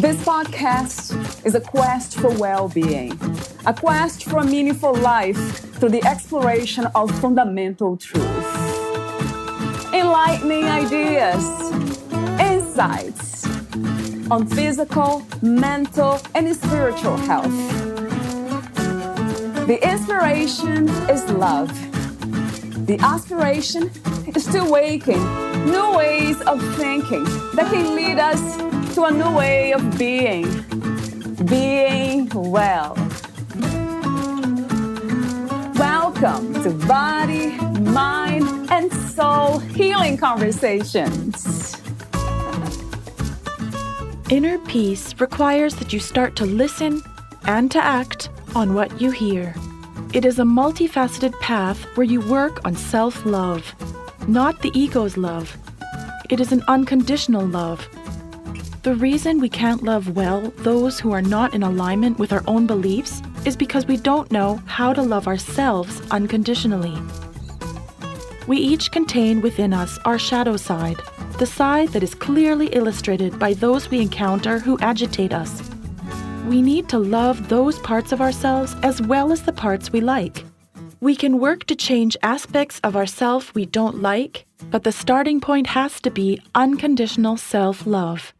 This podcast is a quest for well-being, a quest for a meaningful life through the exploration of fundamental truth. Enlightening ideas, insights on physical, mental, and spiritual health. The inspiration is love. The aspiration is to awaken new ways of thinking that can lead us to a new way of being well. Welcome to Body, Mind, and Soul Healing Conversations. Inner peace requires that you start to listen and to act on what you hear. It is a multifaceted path where you work on self-love, not the ego's love. It is an unconditional love. The reason we can't love well those who are not in alignment with our own beliefs is because we don't know how to love ourselves unconditionally. We each contain within us our shadow side, the side that is clearly illustrated by those we encounter who agitate us. We need to love those parts of ourselves as well as the parts we like. We can work to change aspects of ourself we don't like, but the starting point has to be unconditional self-love.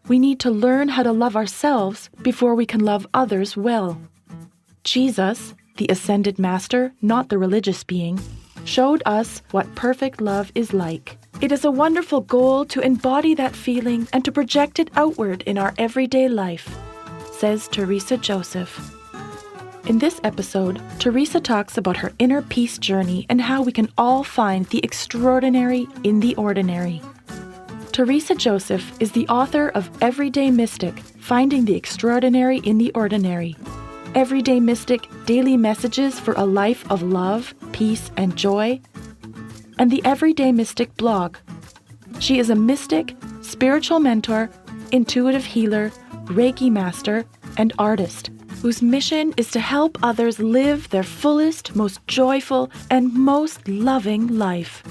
We need to learn how to love ourselves before we can love others well. Jesus, the ascended master, not the religious being, showed us what perfect love is like. It is a wonderful goal to embody that feeling and to project it outward in our everyday life, says Theresa Joseph. In this episode, Theresa talks about her inner peace journey and how we can all find the extraordinary in the ordinary. Theresa Joseph is the author of Everyday Mystic, Finding the Extraordinary in the Ordinary. Everyday Mystic, Daily Messages for a Life of Love, Peace, and Joy, and the Everyday Mystic blog. She is a mystic, spiritual mentor, intuitive healer, Reiki master, and artist, whose mission is to help others live their fullest, most joyful, and most loving life.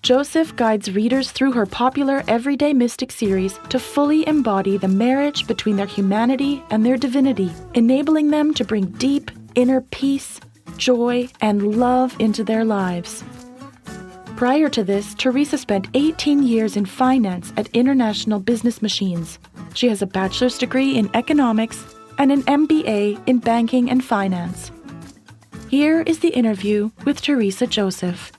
Joseph guides readers through her popular Everyday Mystic series to fully embody the marriage between their humanity and their divinity, enabling them to bring deep inner peace, joy, and love into their lives. Prior to this, Theresa spent 18 years in finance at International Business Machines. She has a bachelor's degree in economics and an MBA in banking and finance. Here is the interview with Theresa Joseph.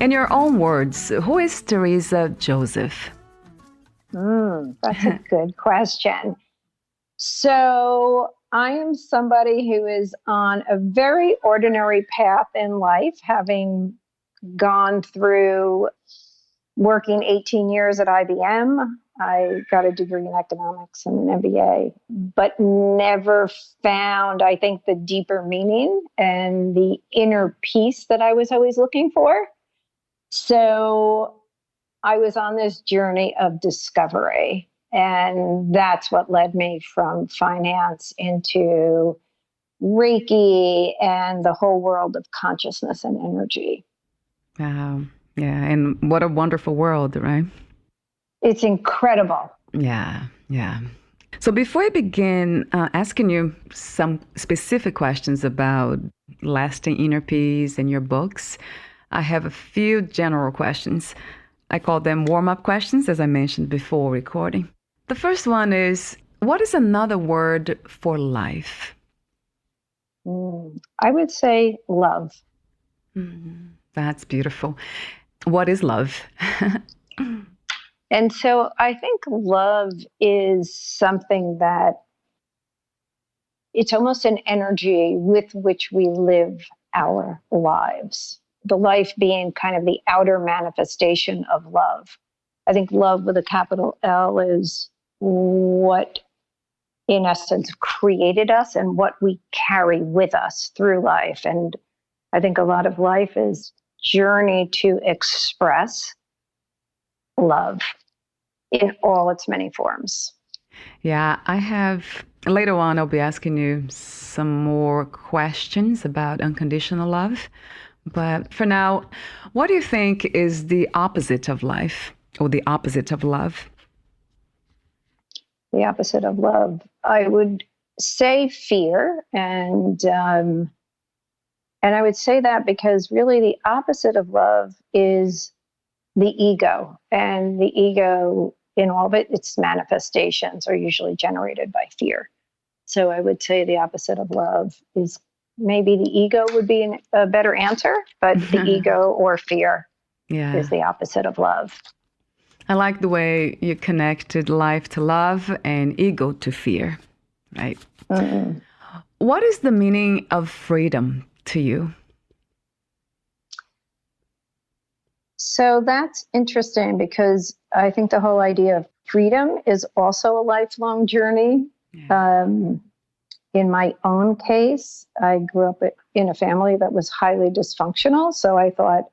In your own words, who is Theresa Joseph? That's a good question. So I am somebody who is on a very ordinary path in life, having gone through working 18 years at IBM. I got a degree in economics and an MBA, but never found, I think, the deeper meaning and the inner peace that I was always looking for. So I was on this journey of discovery, and that's what led me from finance into Reiki and the whole world of consciousness and energy. Wow. Yeah. And what a wonderful world, right? It's incredible. Yeah. So before I begin asking you some specific questions about lasting inner peace and your books, I have a few general questions. I call them warm-up questions, as I mentioned before recording. The first one is, what is another word for life? I would say love. That's beautiful. What is love? And so I think love is something that it's almost an energy with which we live our lives. The life being kind of the outer manifestation of love. I think love with a capital L is what, in essence, created us and what we carry with us through life. And I think a lot of life is journey to express love in all its many forms. Yeah, later on, I'll be asking you some more questions about unconditional love. But for now, what do you think is the opposite of life or the opposite of love? The opposite of love. I would say fear, and I would say that because really the opposite of love is the ego, and the ego in all of it, its manifestations are usually generated by fear. So I would say the opposite of love is maybe the ego would be a better answer, but the ego or fear is the opposite of love. I like the way you connected life to love and ego to fear, right? Mm-hmm. What is the meaning of freedom to you? So that's interesting because I think the whole idea of freedom is also a lifelong journey. Yeah. In my own case, I grew up in a family that was highly dysfunctional. So I thought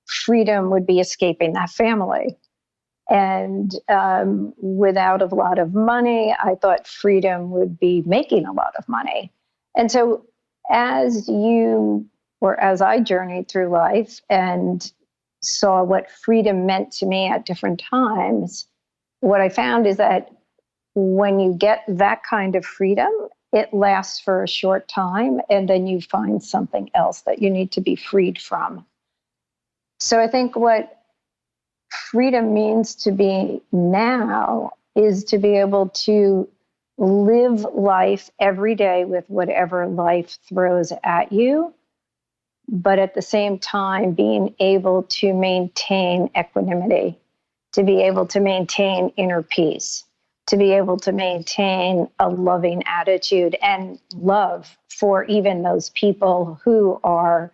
freedom would be escaping that family. And without a lot of money, I thought freedom would be making a lot of money. And so as I journeyed through life and saw what freedom meant to me at different times, what I found is that when you get that kind of freedom, it lasts for a short time, and then you find something else that you need to be freed from. So I think what freedom means to be now is to be able to live life every day with whatever life throws at you, but at the same time being able to maintain equanimity, to be able to maintain inner peace, to be able to maintain a loving attitude and love for even those people who are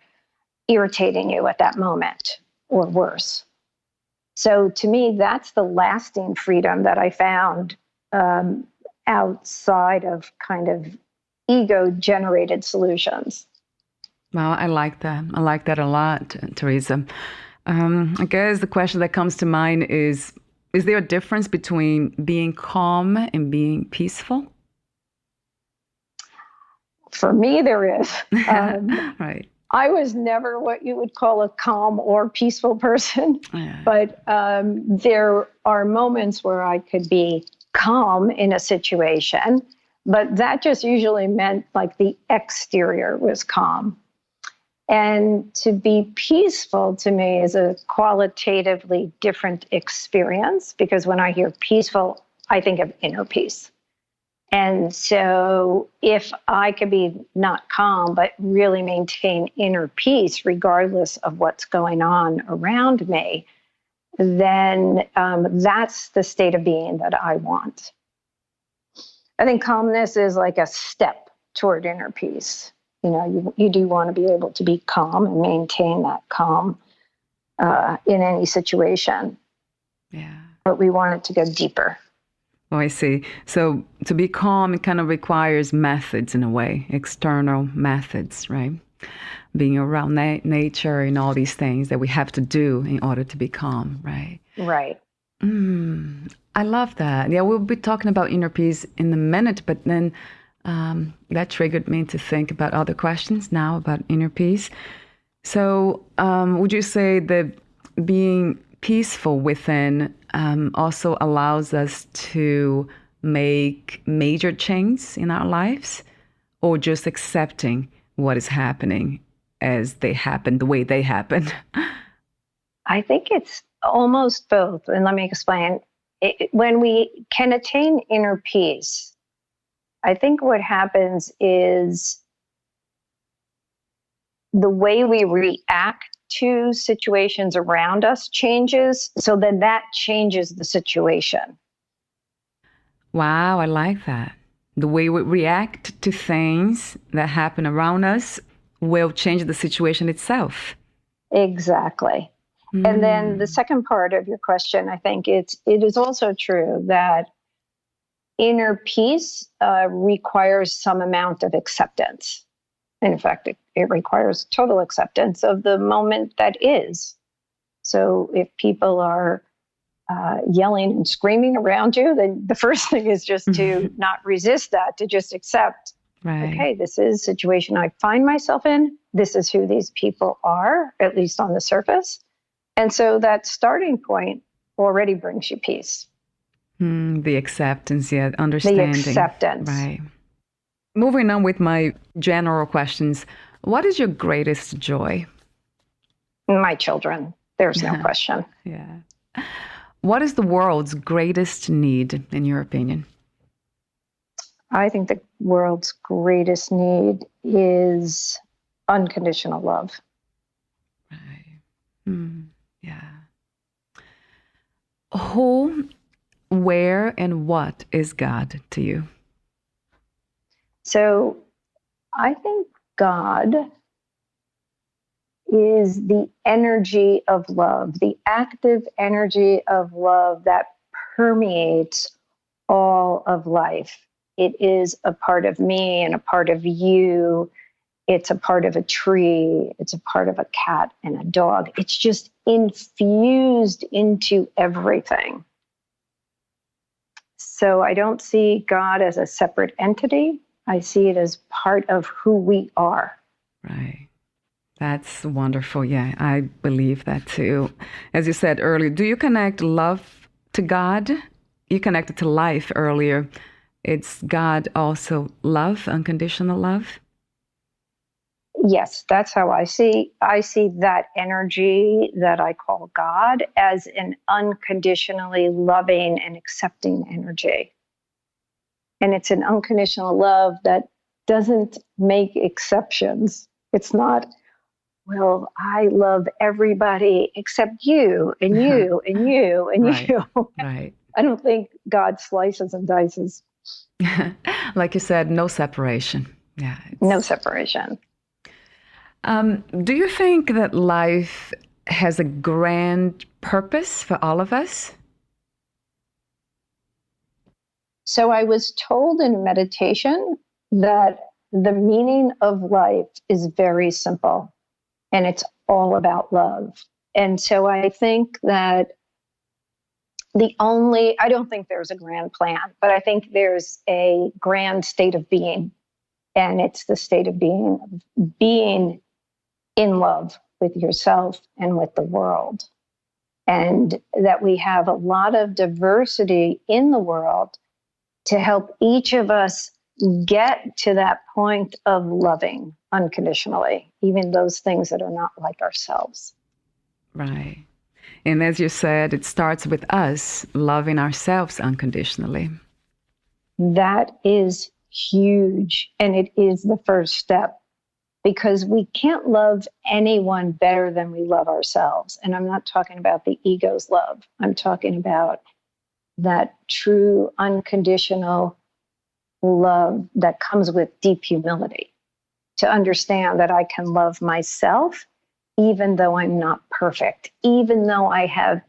irritating you at that moment or worse. So to me, that's the lasting freedom that I found outside of kind of ego-generated solutions. Wow, I like that. I like that a lot, Theresa. I guess the question that comes to mind is there a difference between being calm and being peaceful? For me, there is. Right. I was never what you would call a calm or peaceful person, but there are moments where I could be calm in a situation, but that just usually meant like the exterior was calm. And to be peaceful to me is a qualitatively different experience, because when I hear peaceful, I think of inner peace. And so if I could be not calm, but really maintain inner peace, regardless of what's going on around me, then that's the state of being that I want. I think calmness is like a step toward inner peace. You know, you do want to be able to be calm and maintain that calm in any situation. Yeah. But we want it to go deeper. Oh, I see. So to be calm, it kind of requires methods in a way, external methods, right? Being around nature and all these things that we have to do in order to be calm, right? Right. I love that. Yeah, we'll be talking about inner peace in a minute, but then that triggered me to think about other questions now about inner peace. So would you say that being peaceful within also allows us to make major changes in our lives, or just accepting what is happening as they happen, the way they happen? I think it's almost both. And let me explain. When we can attain inner peace, I think what happens is the way we react to situations around us changes, so then that changes the situation. Wow, I like that. The way we react to things that happen around us will change the situation itself. Exactly. And then the second part of your question, I think it is also true that inner peace requires some amount of acceptance. In fact, it requires total acceptance of the moment that is. So if people are yelling and screaming around you, then the first thing is just to not resist that, to just accept, okay, this is a situation I find myself in. This is who these people are, at least on the surface. And so that starting point already brings you peace. The acceptance, yeah, The understanding. acceptance. Right. Moving on with my general questions. What is your greatest joy? My children. There's no question. Yeah. What is the world's greatest need, in your opinion? I think the world's greatest need is unconditional love. Right. Yeah. Who, where, and what is God to you? So I think God is the energy of love, the active energy of love that permeates all of life. It is a part of me and a part of you. It's a part of a tree. It's a part of a cat and a dog. It's just infused into everything. So I don't see God as a separate entity. I see it as part of who we are. Right. That's wonderful. Yeah, I believe that too. As you said earlier, do you connect love to God? You connected to life earlier. It's God also love, unconditional love? Yes, that's how I see. I see that energy that I call God as an unconditionally loving and accepting energy. And it's an unconditional love that doesn't make exceptions. It's not, well, I love everybody except you and you and you and Right. you. Right. I don't think God slices and dices. Like you said, no separation. Yeah. No separation. Do you think that life has a grand purpose for all of us? So I was told in meditation that the meaning of life is very simple and it's all about love. And so I think that I don't think there's a grand plan, but I think there's a grand state of being. And it's the state of being in love with yourself and with the world. And that we have a lot of diversity in the world to help each of us get to that point of loving unconditionally, even those things that are not like ourselves. Right. And as you said, it starts with us loving ourselves unconditionally. That is huge. And it is the first step because we can't love anyone better than we love ourselves. And I'm not talking about the ego's love. I'm talking about that true unconditional love that comes with deep humility, to understand that I can love myself even though I'm not perfect, even though I have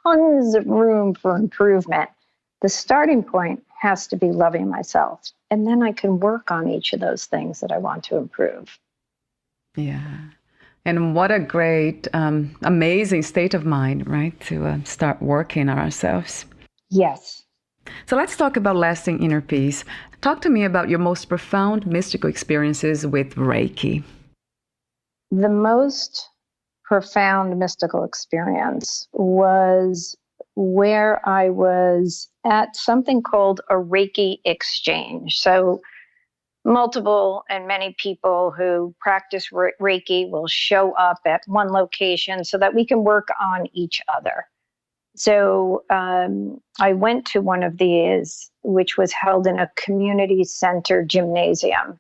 tons of room for improvement. The starting point has to be loving myself. And then I can work on each of those things that I want to improve. Yeah. And what a great, amazing state of mind, right? To start working on ourselves. Yes. So let's talk about lasting inner peace. Talk to me about your most profound mystical experiences with Reiki. The most profound mystical experience was where I was at something called a Reiki exchange. So multiple and many people who practice Reiki will show up at one location so that we can work on each other. So I went to one of these, which was held in a community center gymnasium.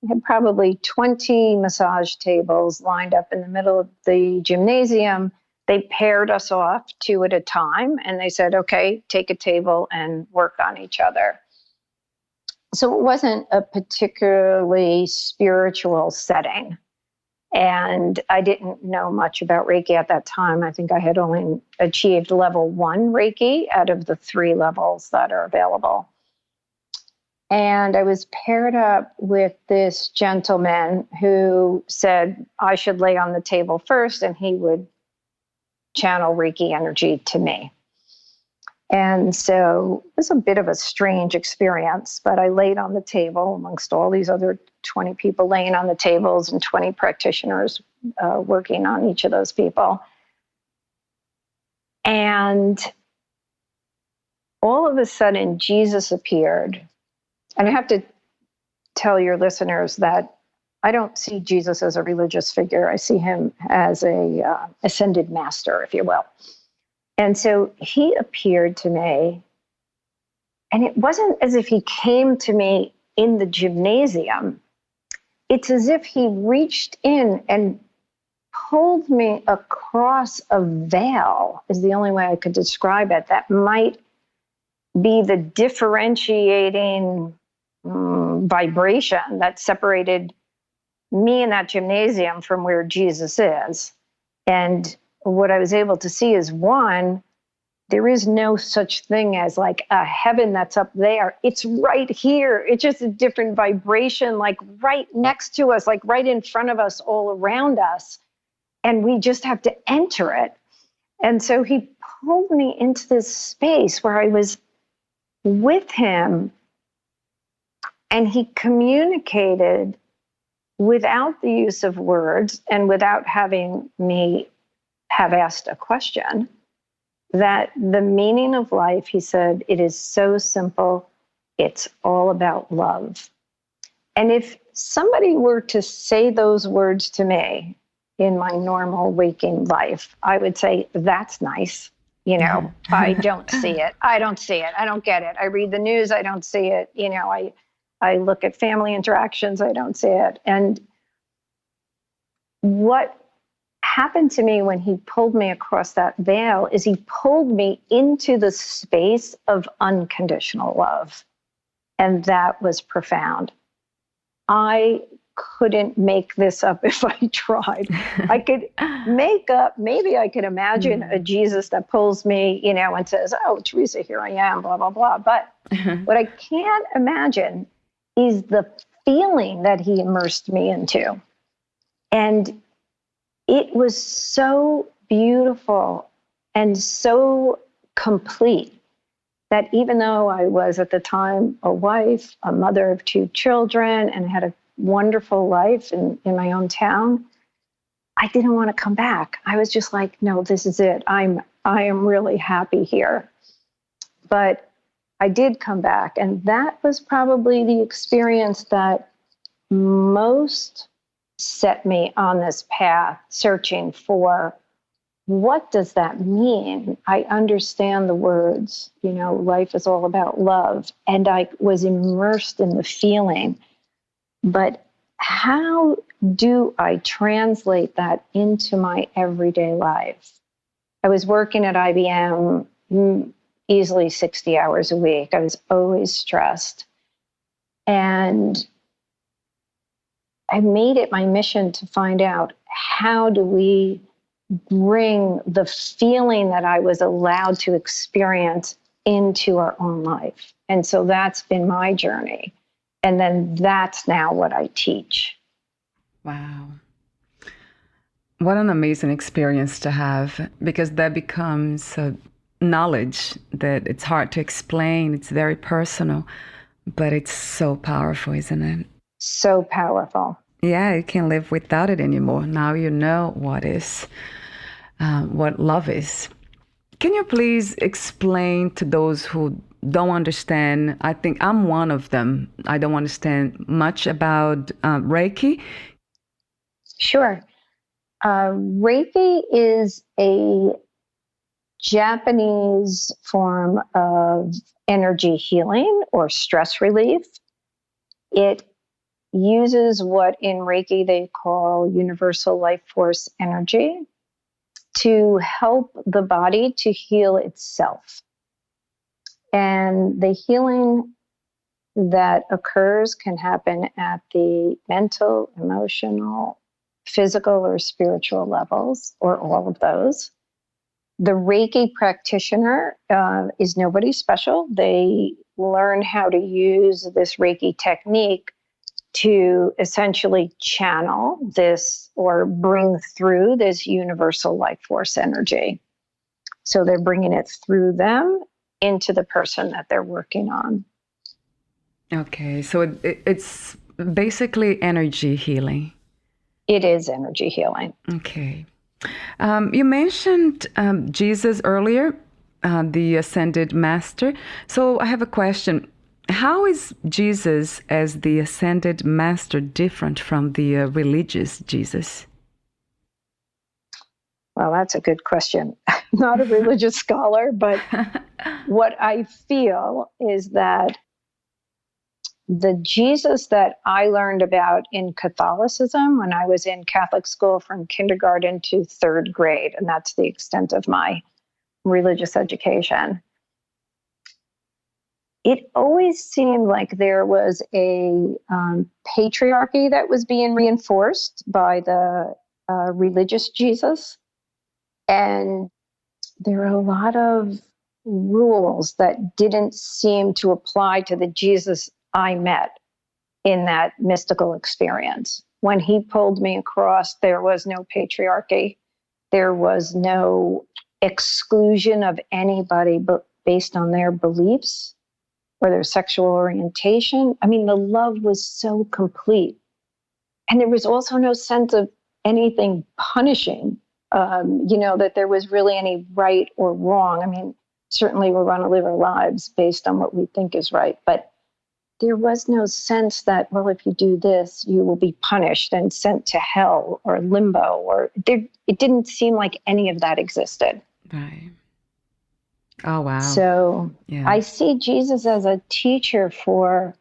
It had probably 20 massage tables lined up in the middle of the gymnasium. They paired us off 2 at a time, and they said, okay, take a table and work on each other. So it wasn't a particularly spiritual setting. And I didn't know much about Reiki at that time. I think I had only achieved level 1 Reiki out of the 3 levels that are available. And I was paired up with this gentleman who said I should lay on the table first and he would channel Reiki energy to me. And so it was a bit of a strange experience, but I laid on the table amongst all these other 20 people laying on the tables and 20 practitioners working on each of those people. And all of a sudden Jesus appeared. And I have to tell your listeners that I don't see Jesus as a religious figure. I see him as a ascended master, if you will. And so he appeared to me, and it wasn't as if he came to me in the gymnasium. It's as if he reached in and pulled me across a veil, is the only way I could describe it. That might be the differentiating vibration that separated me in that gymnasium from where Jesus is. And what I was able to see is, one, there is no such thing as like a heaven that's up there. It's right here. It's just a different vibration, like right next to us, like right in front of us, all around us. And we just have to enter it. And so he pulled me into this space where I was with him, and he communicated without the use of words and without having me have asked a question, that the meaning of life, he said, it is so simple. It's all about love. And if somebody were to say those words to me in my normal waking life, I would say, that's nice. You know, I don't see it. I don't see it. I don't get it. I read the news. I don't see it. You know, I look at family interactions. I don't see it. And what happened to me when he pulled me across that veil is he pulled me into the space of unconditional love. And that was profound. I couldn't make this up if I tried. I could make up, maybe I could imagine a Jesus that pulls me, you know, and says, oh, Theresa, here I am, blah, blah, blah. But what I can't imagine is the feeling that he immersed me into. And it was so beautiful and so complete that even though I was at the time a wife, a mother of 2 children, and had a wonderful life in my own town, I didn't want to come back. I was just like, no, this is it. I am really happy here. But I did come back, and that was probably the experience that most set me on this path, searching for, what does that mean? I understand the words, you know, life is all about love. And I was immersed in the feeling. But how do I translate that into my everyday life? I was working at IBM easily 60 hours a week. I was always stressed. And I made it my mission to find out, how do we bring the feeling that I was allowed to experience into our own life? And so that's been my journey. And then that's now what I teach. Wow. What an amazing experience to have, because that becomes knowledge that it's hard to explain. It's very personal, but it's so powerful, isn't it? So powerful. Yeah, you can't live without it anymore. Now you know what love is. Can you please explain to those who don't understand? I think I'm one of them. I don't understand much about Reiki. Sure. Reiki is a Japanese form of energy healing or stress relief. It uses what in Reiki they call universal life force energy to help the body to heal itself. And the healing that occurs can happen at the mental, emotional, physical, or spiritual levels, or all of those. The Reiki practitioner is nobody special. They learn how to use this Reiki technique to essentially channel this or bring through this universal life force energy. So they're bringing it through them into the person that they're working on. Okay, so it's basically energy healing. It is energy healing. Okay. You mentioned Jesus earlier. the ascended master. So I have a question. How is Jesus as the ascended master different from the religious Jesus? Well, that's a good question. I'm not a religious scholar, but what I feel is that the Jesus that I learned about in Catholicism when I was in Catholic school from kindergarten to third grade, and that's the extent of my religious education, it always seemed like there was a patriarchy that was being reinforced by the religious Jesus. And there are a lot of rules that didn't seem to apply to the Jesus I met in that mystical experience. When he pulled me across, there was no patriarchy. There was no exclusion of anybody but based on their beliefs or their sexual orientation. I mean, the love was so complete. And there was also no sense of anything punishing, that there was really any right or wrong. I mean, certainly we want to live our lives based on what we think is right. But there was no sense that, well, if you do this, you will be punished and sent to hell or limbo. It didn't seem like any of that existed. Right. Oh, wow. So yeah. I see Jesus as a teacher for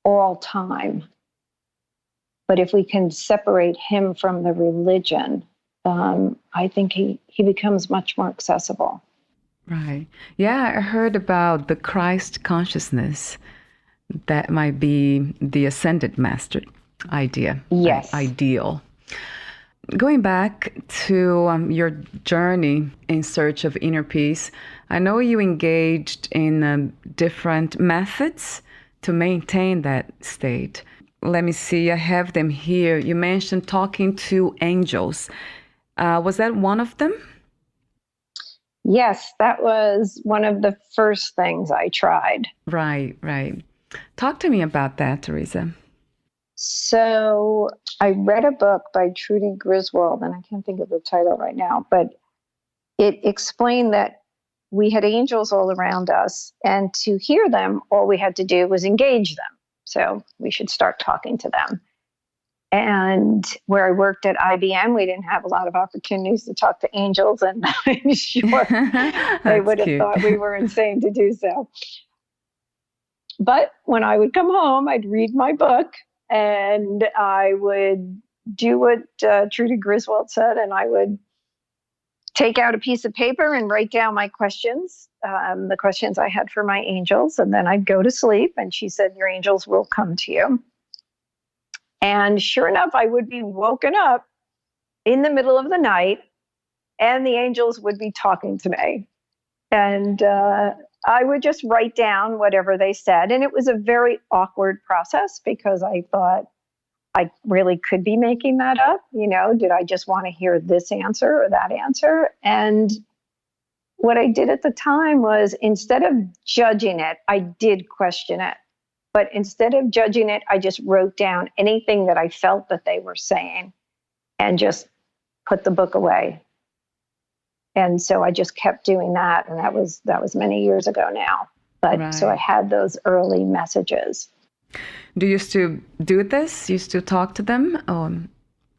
all time. But if we can separate him from the religion, I think he becomes much more accessible. Right. Yeah, I heard about the Christ consciousness. That might be the ascended master idea. Yes. Ideal. Going back to your journey in search of inner peace, I know you engaged in different methods to maintain that state. Let me see, I have them here. You mentioned talking to angels. Was that one of them? Yes, that was one of the first things I tried. Right. Talk to me about that, Theresa. So I read a book by Trudy Griswold, and I can't think of the title right now, but it explained that we had angels all around us, and to hear them, all we had to do was engage them. So we should start talking to them. And where I worked at IBM, we didn't have a lot of opportunities to talk to angels, and I'm sure they would have thought we were insane to do so. But when I would come home, I'd read my book, and I would do what Trudy Griswold said, and I would take out a piece of paper and write down my questions, the questions I had for my angels, and then I'd go to sleep, and she said, your angels will come to you. And sure enough, I would be woken up in the middle of the night, and the angels would be talking to me. And I would just write down whatever they said. And it was a very awkward process because I thought I really could be making that up. Did I just want to hear this answer or that answer? And what I did at the time was, instead of judging it, I did question it. But instead of judging it, I just wrote down anything that I felt that they were saying and just put the book away. And so I just kept doing that. And that was many years ago now. But right. So I had those early messages. Do you still do this? You still talk to them? Or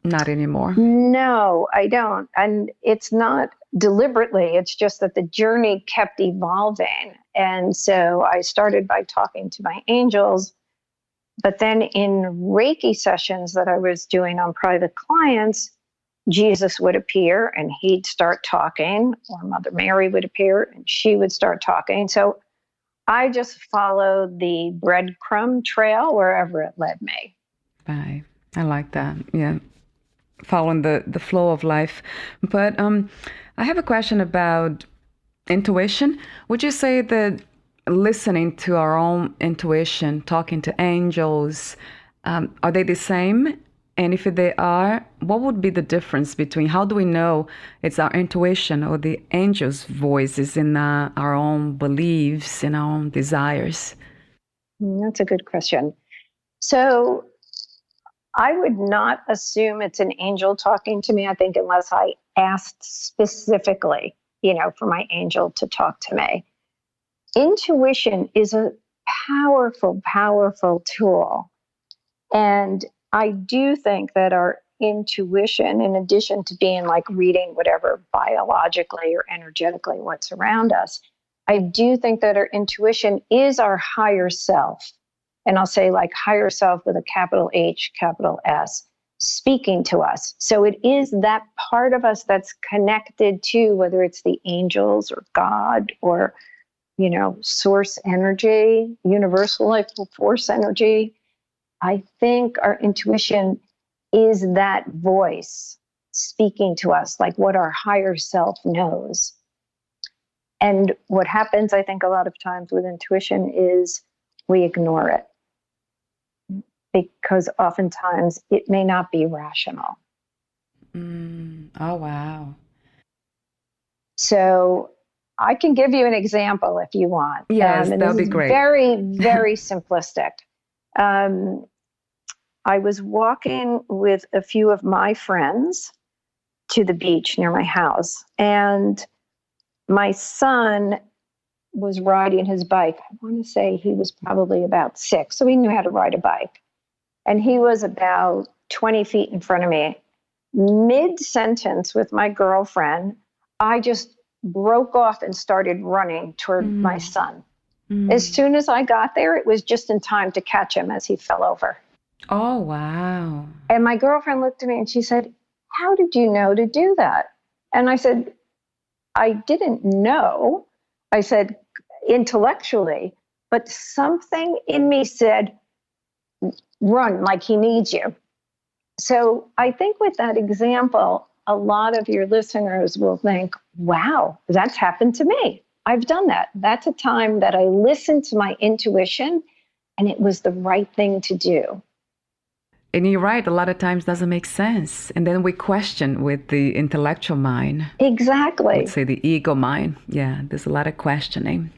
not anymore? No, I don't. And it's not deliberately. It's just that the journey kept evolving. And so I started by talking to my angels. But then in Reiki sessions that I was doing on private clients, Jesus would appear and he'd start talking, or Mother Mary would appear and she would start talking. So I just followed the breadcrumb trail wherever it led me. Right. I like that. Yeah. Following the flow of life. But I have a question about intuition. Would you say that listening to our own intuition, talking to angels, are they the same? And if they are, what would be the difference between, how do we know it's our intuition or the angel's voices in our own beliefs and our own desires? That's a good question. So I would not assume it's an angel talking to me, I think, unless I asked specifically. for my angel to talk to me. Intuition is a powerful, powerful tool. And I do think that our intuition, in addition to being like reading whatever biologically or energetically what's around us, I do think that our intuition is our higher self. And I'll say like higher self with a capital H, capital S, speaking to us. So it is that part of us that's connected to, whether it's the angels or God or, source energy, universal life force energy. I think our intuition is that voice speaking to us, like what our higher self knows. And what happens, I think, a lot of times with intuition is we ignore it because oftentimes it may not be rational. Oh, wow. So I can give you an example if you want. Yes, that'll be great. Very, very simplistic. I was walking with a few of my friends to the beach near my house, and my son was riding his bike. I want to say he was probably about 6, so he knew how to ride a bike. And he was about 20 feet in front of me. Mid-sentence with my girlfriend, I just broke off and started running toward my son. As soon as I got there, it was just in time to catch him as he fell over. Oh, wow. And my girlfriend looked at me and she said, "How did you know to do that?" And I said, "I didn't know." I said, intellectually, but something in me said, "Run, like he needs you." So I think with that example, a lot of your listeners will think, wow, that's happened to me. I've done that. That's a time that I listened to my intuition and it was the right thing to do. And you're right, a lot of times doesn't make sense. And then we question with the intellectual mind. Exactly. Let's say the ego mind. Yeah, there's a lot of questioning.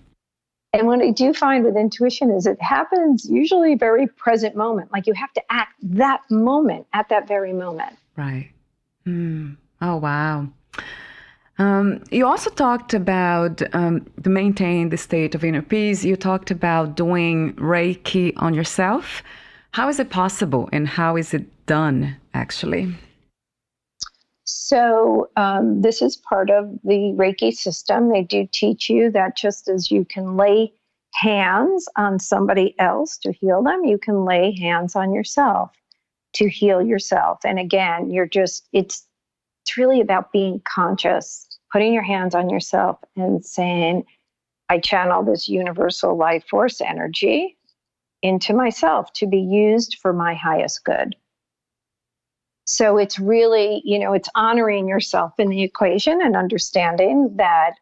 And what I do find with intuition is it happens usually very present moment. Like you have to act that moment at that very moment. Right. Oh, wow. You also talked about to maintain the state of inner peace. You talked about doing Reiki on yourself. How is it possible and how is it done, actually? So this is part of the Reiki system. They do teach you that just as you can lay hands on somebody else to heal them, you can lay hands on yourself to heal yourself. And again, it's really about being conscious, putting your hands on yourself and saying, I channel this universal life force energy into myself to be used for my highest good. So it's really, it's honoring yourself in the equation and understanding that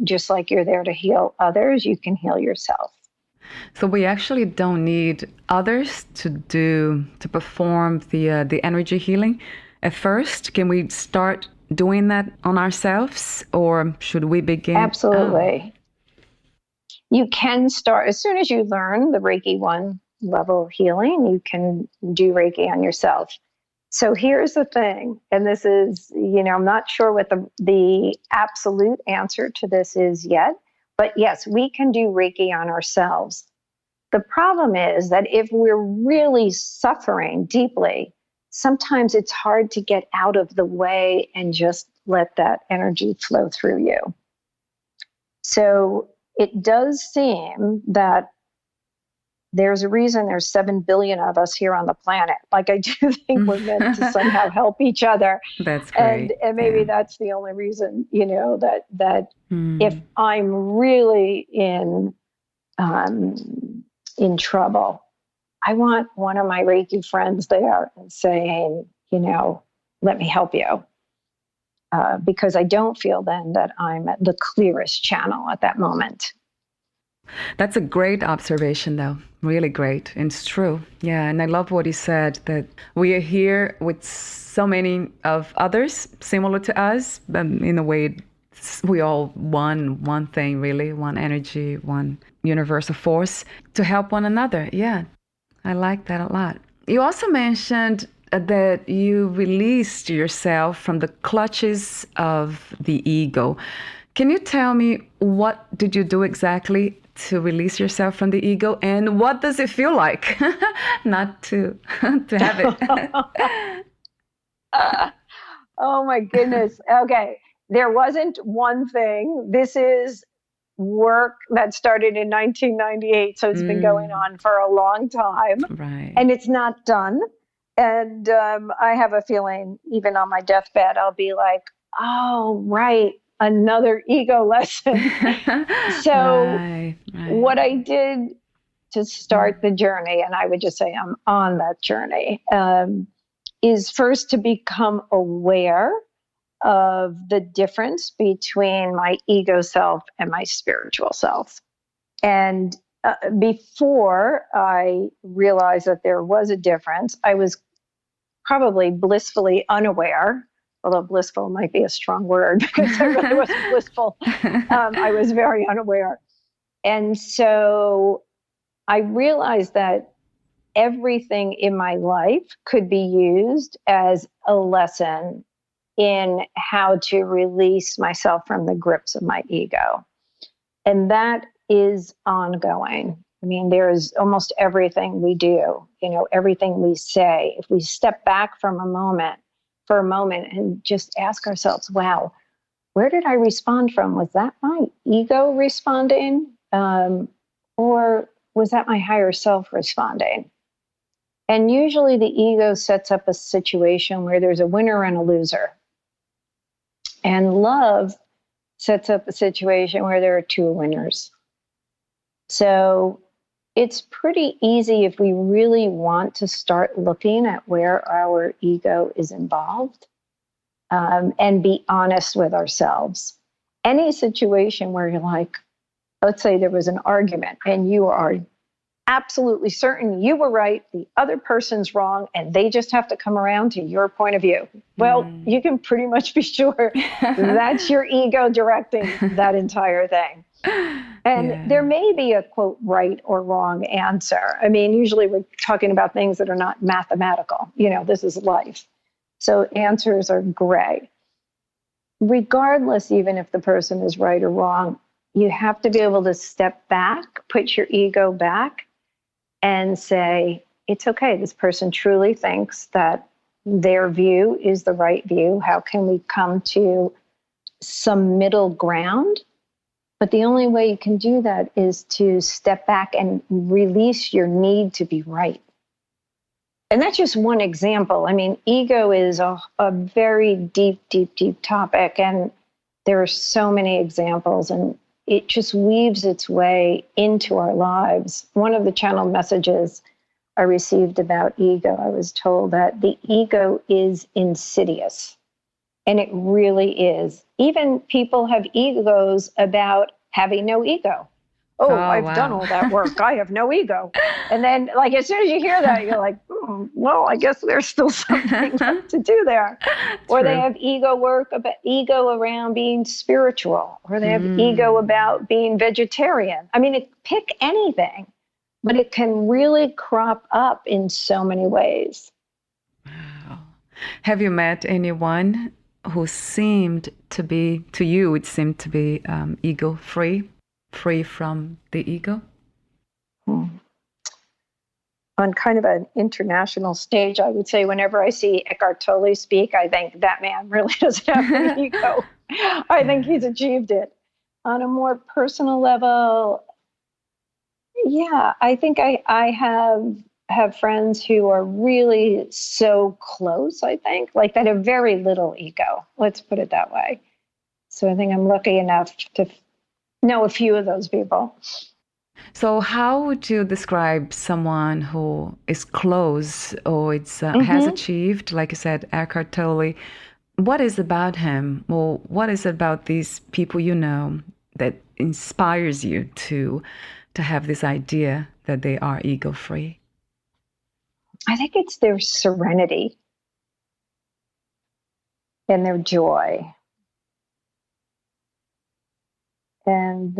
just like you're there to heal others, you can heal yourself. So we actually don't need others to perform the energy healing. At first, can we start doing that on ourselves, or should we begin? Absolutely. You can start as soon as you learn the Reiki 1 level healing, you can do Reiki on yourself. So here's the thing, and this is, I'm not sure what the absolute answer to this is yet, but yes, we can do Reiki on ourselves. The problem is that if we're really suffering deeply, sometimes it's hard to get out of the way and just let that energy flow through you. So it does seem that there's a reason there's 7 billion of us here on the planet. Like I do think we're meant to somehow help each other. That's great. And maybe that's the only reason, that if I'm really in trouble, I want one of my Reiki friends there and saying, let me help you. Because I don't feel then that I'm at the clearest channel at that moment. That's a great observation, though. Really great. And it's true. Yeah. And I love what you said, that we are here with so many of others similar to us. In a way, we all one thing, really, one energy, one universal force to help one another. Yeah. I like that a lot. You also mentioned that you released yourself from the clutches of the ego. Can you tell me what did you do exactly to release yourself from the ego, and what does it feel like not to have it? Oh my goodness. Okay. There wasn't one thing. This is work that started in 1998. So it's been going on for a long time. Right. And it's not done. And I have a feeling, even on my deathbed, I'll be like, oh, right. Another ego lesson. So right. what I did to start the journey, and I would just say I'm on that journey, is first to become aware of the difference between my ego self and my spiritual self. And before I realized that there was a difference, I was probably blissfully unaware, although blissful might be a strong word because I really wasn't blissful. I was very unaware. And so I realized that everything in my life could be used as a lesson in how to release myself from the grips of my ego. And that is ongoing. I mean, there's almost everything we do, everything we say. If we step back for a moment and just ask ourselves, wow, where did I respond from? Was that my ego responding? Or was that my higher self responding? And usually the ego sets up a situation where there's a winner and a loser. And love sets up a situation where there are two winners. So it's pretty easy if we really want to start looking at where our ego is involved, and be honest with ourselves. Any situation where you're like, let's say there was an argument and you are absolutely certain you were right, the other person's wrong, and they just have to come around to your point of view. Well, you can pretty much be sure that's your ego directing that entire thing. And there may be a, quote, right or wrong answer. I mean, usually we're talking about things that are not mathematical. This is life. So answers are gray. Regardless, even if the person is right or wrong, you have to be able to step back, put your ego back, and say, it's okay. This person truly thinks that their view is the right view. How can we come to some middle ground? But the only way you can do that is to step back and release your need to be right. And that's just one example. I mean, ego is a very deep, deep, deep topic. And there are so many examples, and it just weaves its way into our lives. One of the channeled messages I received about ego, I was told that the ego is insidious. And it really is. Even people have egos about having no ego. Oh, I've done all that work. I have no ego. And then, as soon as you hear that, you're like, well, I guess there's still something left to do there. Or they have ego around being spiritual, or they have ego about being vegetarian. I mean, pick anything, but it can really crop up in so many ways. Wow. Have you met anyone who seemed to be, to you, it seemed to be ego-free? Free from the ego? On kind of an international stage, I would say whenever I see Eckhart Tolle speak, I think that man really doesn't have an ego. I think he's achieved it. On a more personal level, I think I have friends who are really so close, I think, that have very little ego. Let's put it that way. So I think I'm lucky enough to know a few of those people. So how would you describe someone who is close or has achieved, like you said, Eckhart Tolle? What is about him, or what is about these people that inspires you to have this idea that they are ego-free? I think it's their serenity and their joy. And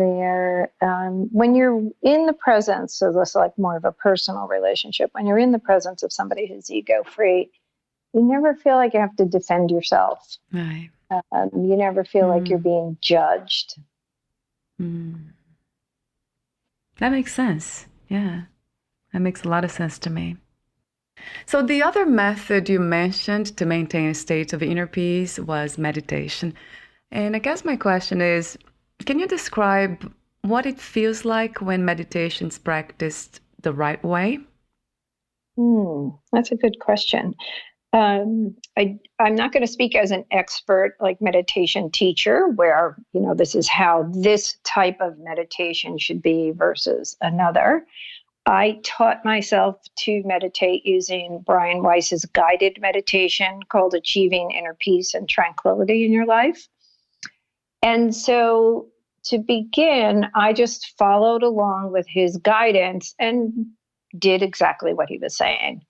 when you're in the presence, so that's like more of a personal relationship, when you're in the presence of somebody who's ego-free, you never feel like you have to defend yourself. Right. You never feel like you're being judged. That makes sense. Yeah, that makes a lot of sense to me. So the other method you mentioned to maintain a state of inner peace was meditation. And I guess my question is, can you describe what it feels like when meditation is practiced the right way? That's a good question. I'm not going to speak as an expert, like meditation teacher, where, this is how this type of meditation should be versus another. I taught myself to meditate using Brian Weiss's guided meditation called Achieving Inner Peace and Tranquility in Your Life. And so to begin, I just followed along with his guidance and did exactly what he was saying.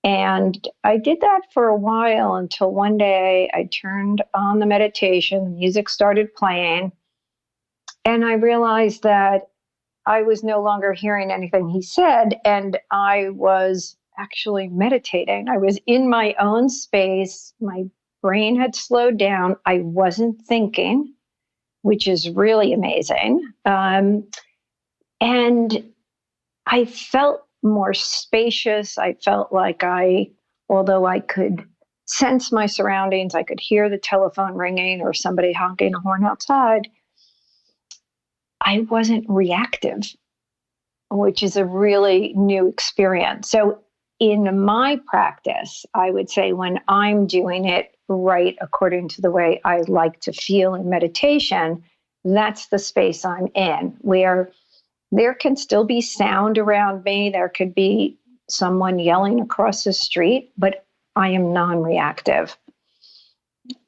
And I did that for a while until one day I turned on the meditation, the music started playing, and I realized that I was no longer hearing anything he said, and I was actually meditating. I was in my own space. My brain had slowed down. I wasn't thinking, which is really amazing. And I felt more spacious. I felt like although I could sense my surroundings, I could hear the telephone ringing or somebody honking a horn outside, I wasn't reactive, which is a really new experience. So in my practice, I would say when I'm doing it right according to the way I like to feel in meditation, that's the space I'm in, where there can still be sound around me. There could be someone yelling across the street, but I am non-reactive.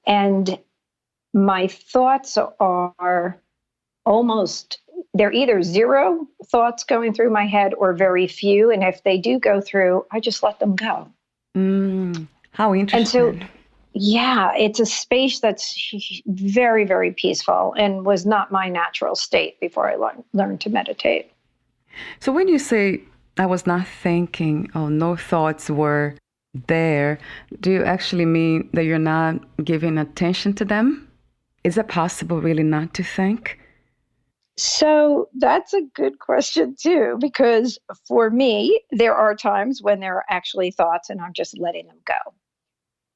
And my thoughts are they're either zero thoughts going through my head or very few. And if they do go through, I just let them go. How interesting. And so, yeah, it's a space that's very, very peaceful and was not my natural state before I learned to meditate. So when you say I was not thinking, no thoughts were there, do you actually mean that you're not giving attention to them? Is it possible really not to think? So that's a good question too, because for me, there are times when there are actually thoughts and I'm just letting them go.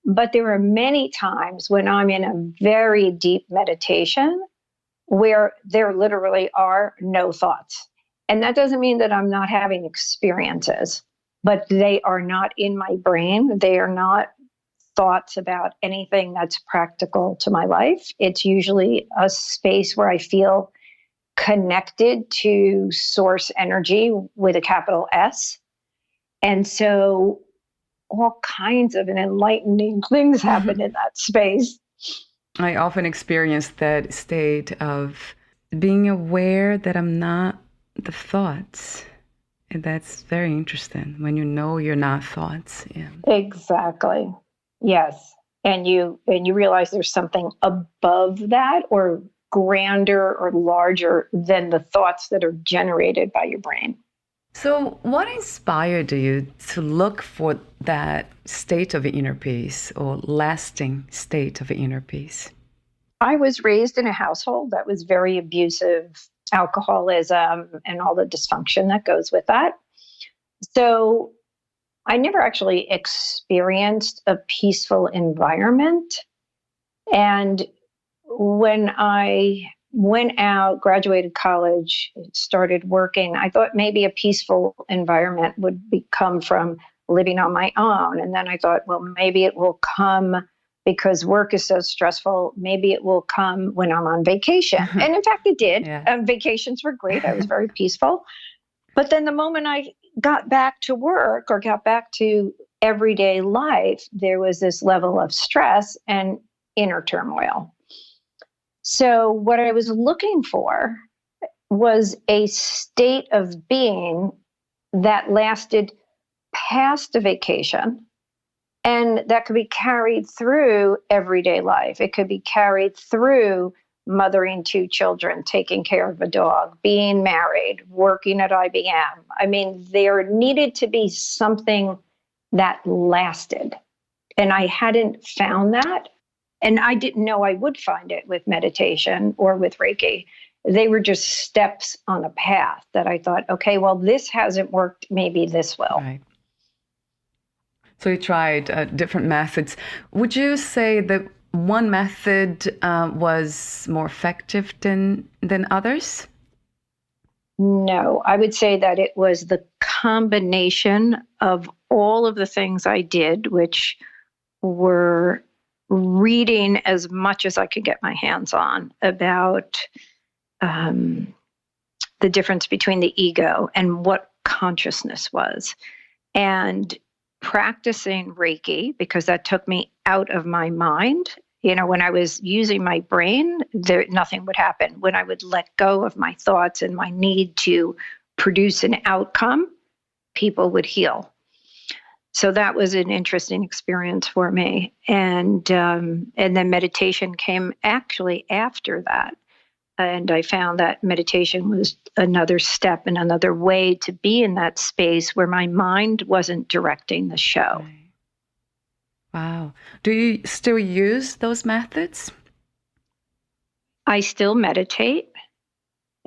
But there are many times when I'm in a very deep meditation where there literally are no thoughts. And that doesn't mean that I'm not having experiences, but they are not in my brain. They are not thoughts about anything that's practical to my life. It's usually a space where I feel connected to source energy with a capital S. And so all kinds of enlightening things happen in that space. I often experience that state of being aware that I'm not the thoughts. And that's very interesting when you know you're not thoughts. Yeah. Exactly. Yes. And you realize there's something above that or grander or larger than the thoughts that are generated by your brain. So what inspired you to look for that state of inner peace or lasting state of inner peace? I was raised in a household that was very abusive, alcoholism, and all the dysfunction that goes with that. So I never actually experienced a peaceful environment. And when I went out, graduated college, started working, I thought maybe a peaceful environment would come from living on my own. And then I thought, well, maybe it will come because work is so stressful. Maybe it will come when I'm on vacation. And in fact, it did. Yeah. Vacations were great. I was very peaceful. But then the moment I got back to work or got back to everyday life, there was this level of stress and inner turmoil. So what I was looking for was a state of being that lasted past a vacation and that could be carried through everyday life. It could be carried through mothering 2 children, taking care of a dog, being married, working at IBM. I mean, there needed to be something that lasted. And I hadn't found that. And I didn't know I would find it with meditation or with Reiki. They were just steps on a path that I thought, okay, well, this hasn't worked. Maybe this will. Right. So you tried different methods. Would you say that one method was more effective than others? No, I would say that it was the combination of all of the things I did, which were reading as much as I could get my hands on about the difference between the ego and what consciousness was, and practicing Reiki, because that took me out of my mind. You know, when I was using my brain, nothing would happen. When I would let go of my thoughts and my need to produce an outcome, people would heal. So that was an interesting experience for me. And then meditation came actually after that. And I found that meditation was another step and another way to be in that space where my mind wasn't directing the show. Right. Wow. Do you still use those methods? I still meditate,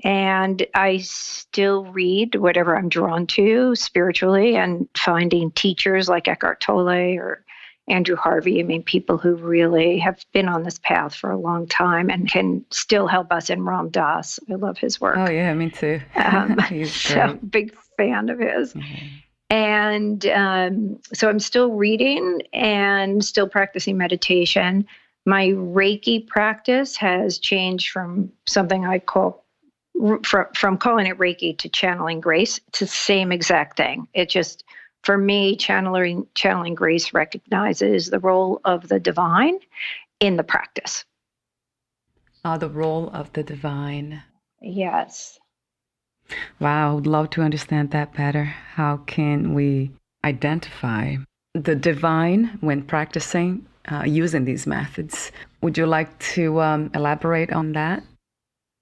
and I still read whatever I'm drawn to spiritually, and finding teachers like Eckhart Tolle or Andrew Harvey. I mean, people who really have been on this path for a long time and can still help us. In Ram Dass, I love his work. Oh, yeah, me too. He's so great. big fan of his. Mm-hmm. And so I'm still reading and still practicing meditation. My Reiki practice has changed from something I call, from calling it Reiki to channeling grace. It's the same exact thing. It just, for me, channeling grace recognizes the role of the divine in the practice. The role of the divine. Yes. Wow, I would love to understand that better. How can we identify the divine when practicing using these methods? Would you like to elaborate on that?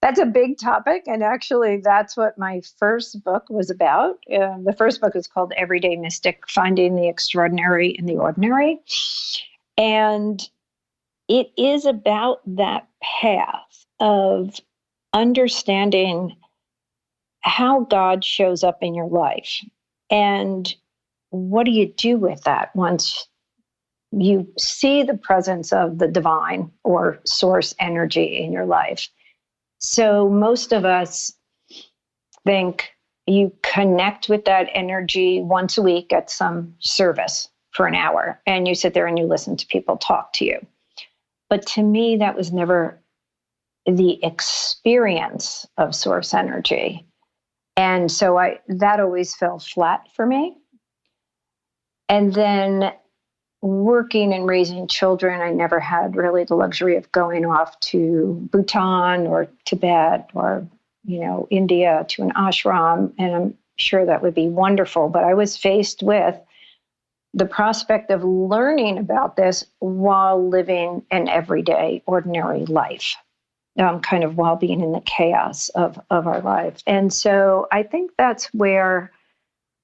That's a big topic, and actually that's what my first book was about. The first book is called Everyday Mystic, Finding the Extraordinary in the Ordinary. And it is about that path of understanding how God shows up in your life. And what do you do with that once you see the presence of the divine or source energy in your life? So most of us think you connect with that energy once a week at some service for an hour, and you sit there and you listen to people talk to you. But to me, that was never the experience of source energy. And so that always fell flat for me. And then working and raising children, I never had really the luxury of going off to Bhutan or Tibet or, India to an ashram. And I'm sure that would be wonderful. But I was faced with the prospect of learning about this while living an everyday, ordinary life. Kind of while being in the chaos of our life. And so I think that's where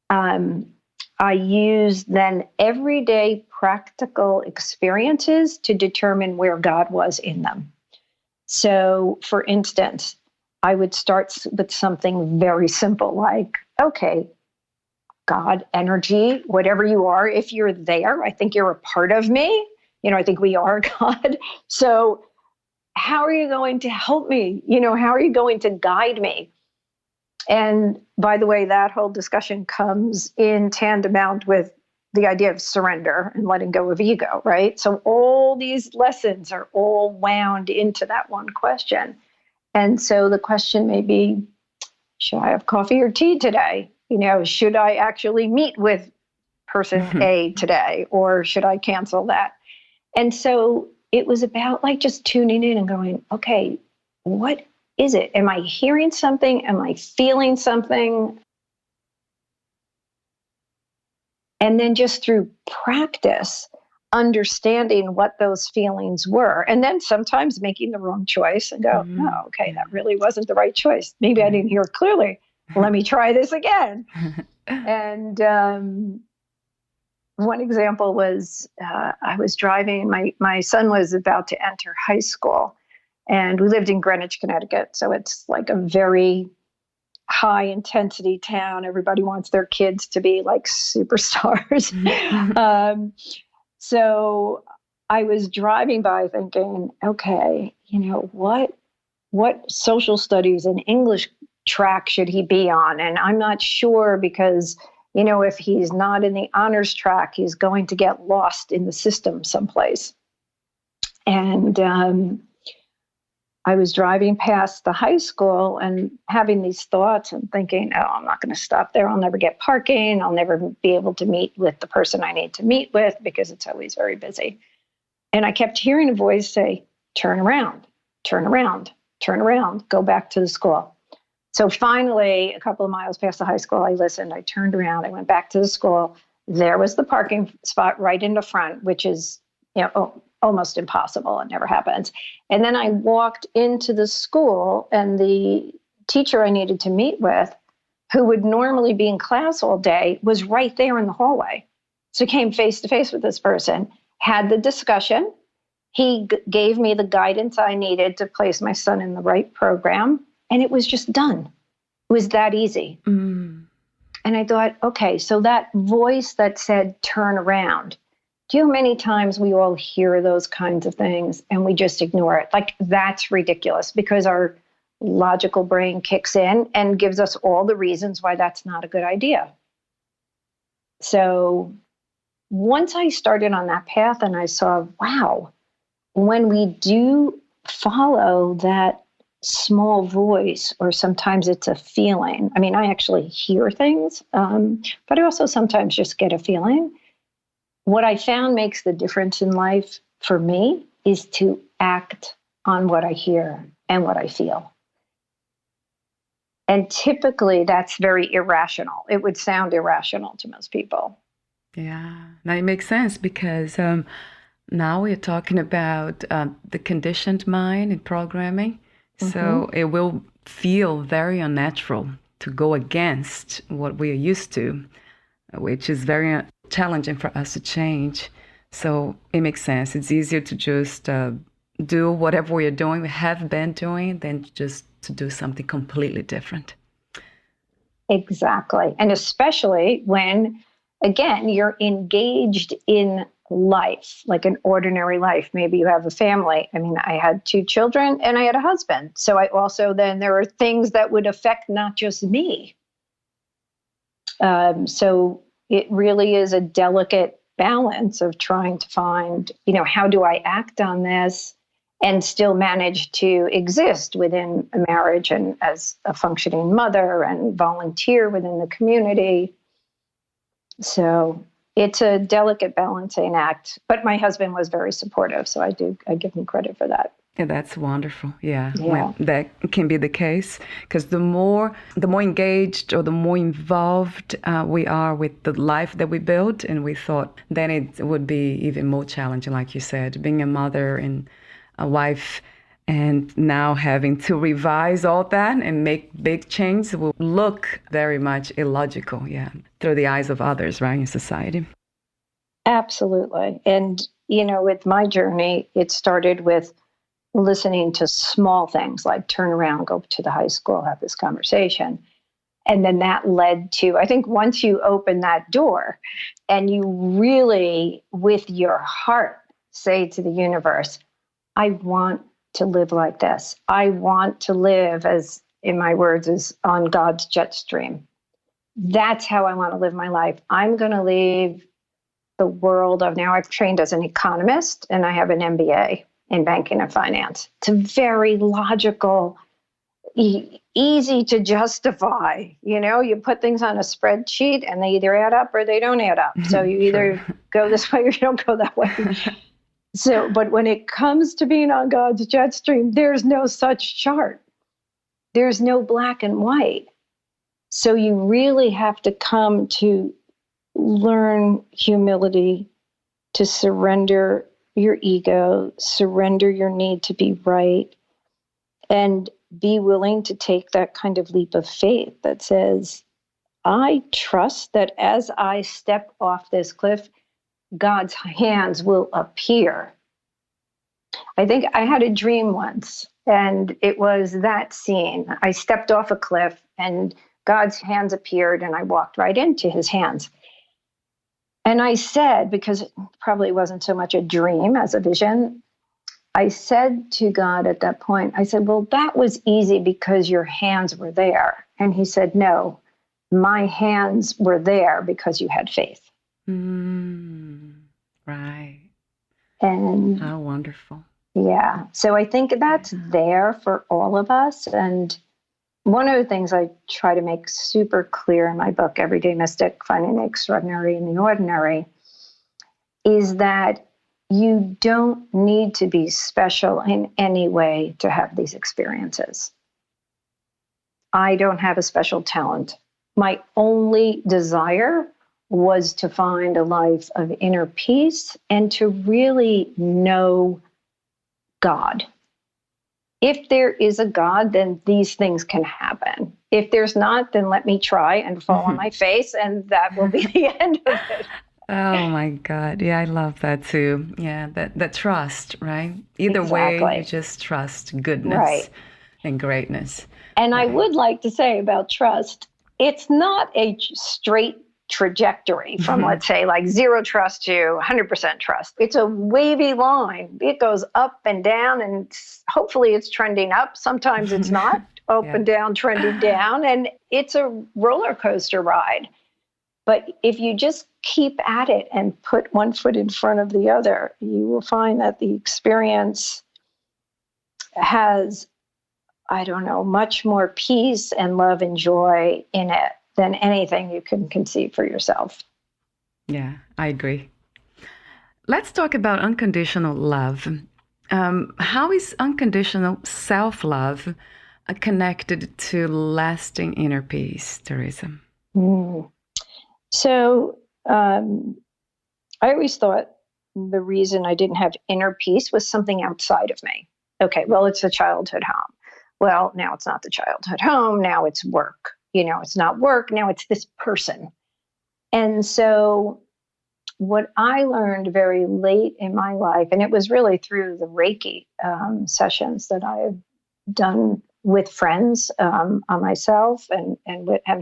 I use then everyday practical experiences to determine where God was in them. So, for instance, I would start with something very simple like, okay, God, energy, whatever you are, if you're there, I think you're a part of me. I think we are God. So how are you going to help me? How are you going to guide me? And by the way, that whole discussion comes in tandem with the idea of surrender and letting go of ego, right? So all these lessons are all wound into that one question. And so the question may be, should I have coffee or tea today? Should I actually meet with person A today, or should I cancel that? And so it was about just tuning in and going, okay, what is it? Am I hearing something? Am I feeling something? And then just through practice, understanding what those feelings were. And then sometimes making the wrong choice and go, oh, okay, that really wasn't the right choice. Maybe I didn't hear it clearly. Let me try this again. And one example was I was driving, my son was about to enter high school, and we lived in Greenwich, Connecticut. So it's like a very high intensity town. Everybody wants their kids to be like superstars. So I was driving by thinking, okay, what social studies and English track should he be on? And I'm not sure because, if he's not in the honors track, he's going to get lost in the system someplace. And I was driving past the high school and having these thoughts and thinking, oh, I'm not going to stop there. I'll never get parking. I'll never be able to meet with the person I need to meet with because it's always very busy. And I kept hearing a voice say, turn around, turn around, turn around, go back to the school. So finally, a couple of miles past the high school, I listened, I turned around, I went back to the school. There was the parking spot right in the front, which is, almost impossible. It never happens. And then I walked into the school, and the teacher I needed to meet with, who would normally be in class all day, was right there in the hallway. So I came face to face with this person, had the discussion. He gave me the guidance I needed to place my son in the right program. And it was just done. It was that easy. And I thought, okay, so that voice that said, turn around, do you know how many times we all hear those kinds of things and we just ignore it? Like, that's ridiculous because our logical brain kicks in and gives us all the reasons why that's not a good idea. So once I started on that path and I saw, wow, when we do follow that small voice, or sometimes it's a feeling. I mean, I actually hear things, but I also sometimes just get a feeling. What I found makes the difference in life for me is to act on what I hear and what I feel. And typically that's very irrational. It would sound irrational to most people. Yeah, now it makes sense because now we're talking about the conditioned mind and programming. So it will feel very unnatural to go against what we are used to, which is very challenging for us to change. So it makes sense. It's easier to just do whatever we are doing, we have been doing, than just to do something completely different. Exactly. And especially when, again, you're engaged in life, like an ordinary life. Maybe you have a family. I mean, I had 2 children and I had a husband. So I also, then there are things that would affect not just me. So it really is a delicate balance of trying to find, how do I act on this and still manage to exist within a marriage and as a functioning mother and volunteer within the community. So it's a delicate balancing act, but my husband was very supportive. So I give him credit for that. Yeah, that's wonderful. Yeah. When that can be the case, because the more engaged or the more involved we are with the life that we built and we thought, then it would be even more challenging, like you said, being a mother and a wife, and now having to revise all that and make big changes will look very much illogical, through the eyes of others, right, in society. Absolutely. And, with my journey, it started with listening to small things like turn around, go to the high school, have this conversation. And then that led to, I think once you open that door and you really, with your heart, say to the universe, I want to live like this. I want to live, as in my words, is on God's jet stream. That's how I want to live my life. I'm going to leave the world of, now I've trained as an economist and I have an MBA in banking and finance. It's a very logical, easy to justify. You put things on a spreadsheet and they either add up or they don't add up. So you either go this way or you don't go that way. So, but when it comes to being on God's jet stream, there's no such chart. There's no black and white. So you really have to come to learn humility, to surrender your ego, surrender your need to be right, and be willing to take that kind of leap of faith that says, I trust that as I step off this cliff, God's hands will appear. I think I had a dream once, and it was that scene. I stepped off a cliff, and God's hands appeared, and I walked right into his hands. And I said, because it probably wasn't so much a dream as a vision, I said to God at that point, I said, well, that was easy because your hands were there. And he said, no, my hands were there because you had faith. Right. And how wonderful. Yeah. So I think that's there for all of us. And one of the things I try to make super clear in my book, Everyday Mystic, Finding the Extraordinary in the Ordinary, is that you don't need to be special in any way to have these experiences. I don't have a special talent. My only desire was to find a life of inner peace and to really know God. If there is a God, then these things can happen. If there's not, then let me try and fall on my face, and that will be the end of it. Oh my God. Yeah, I love that too. Yeah, that trust, right? Either way, you just trust goodness and greatness. And I would like to say about trust, it's not a straight trajectory from, let's say, like 0 trust to 100% trust. It's a wavy line. It goes up and down, and hopefully it's trending up. Sometimes it's not. Up and down, trending down. And it's a roller coaster ride. But if you just keep at it and put one foot in front of the other, you will find that the experience has, much more peace and love and joy in it than anything you can conceive for yourself. Yeah, I agree. Let's talk about unconditional love. How is unconditional self-love connected to lasting inner peace, Theresa? So I always thought the reason I didn't have inner peace was something outside of me. Okay, well, it's the childhood home. Well, now it's not the childhood home. Now it's work. It's not work. Now it's this person. And so what I learned very late in my life, and it was really through the Reiki sessions that I've done with friends on myself and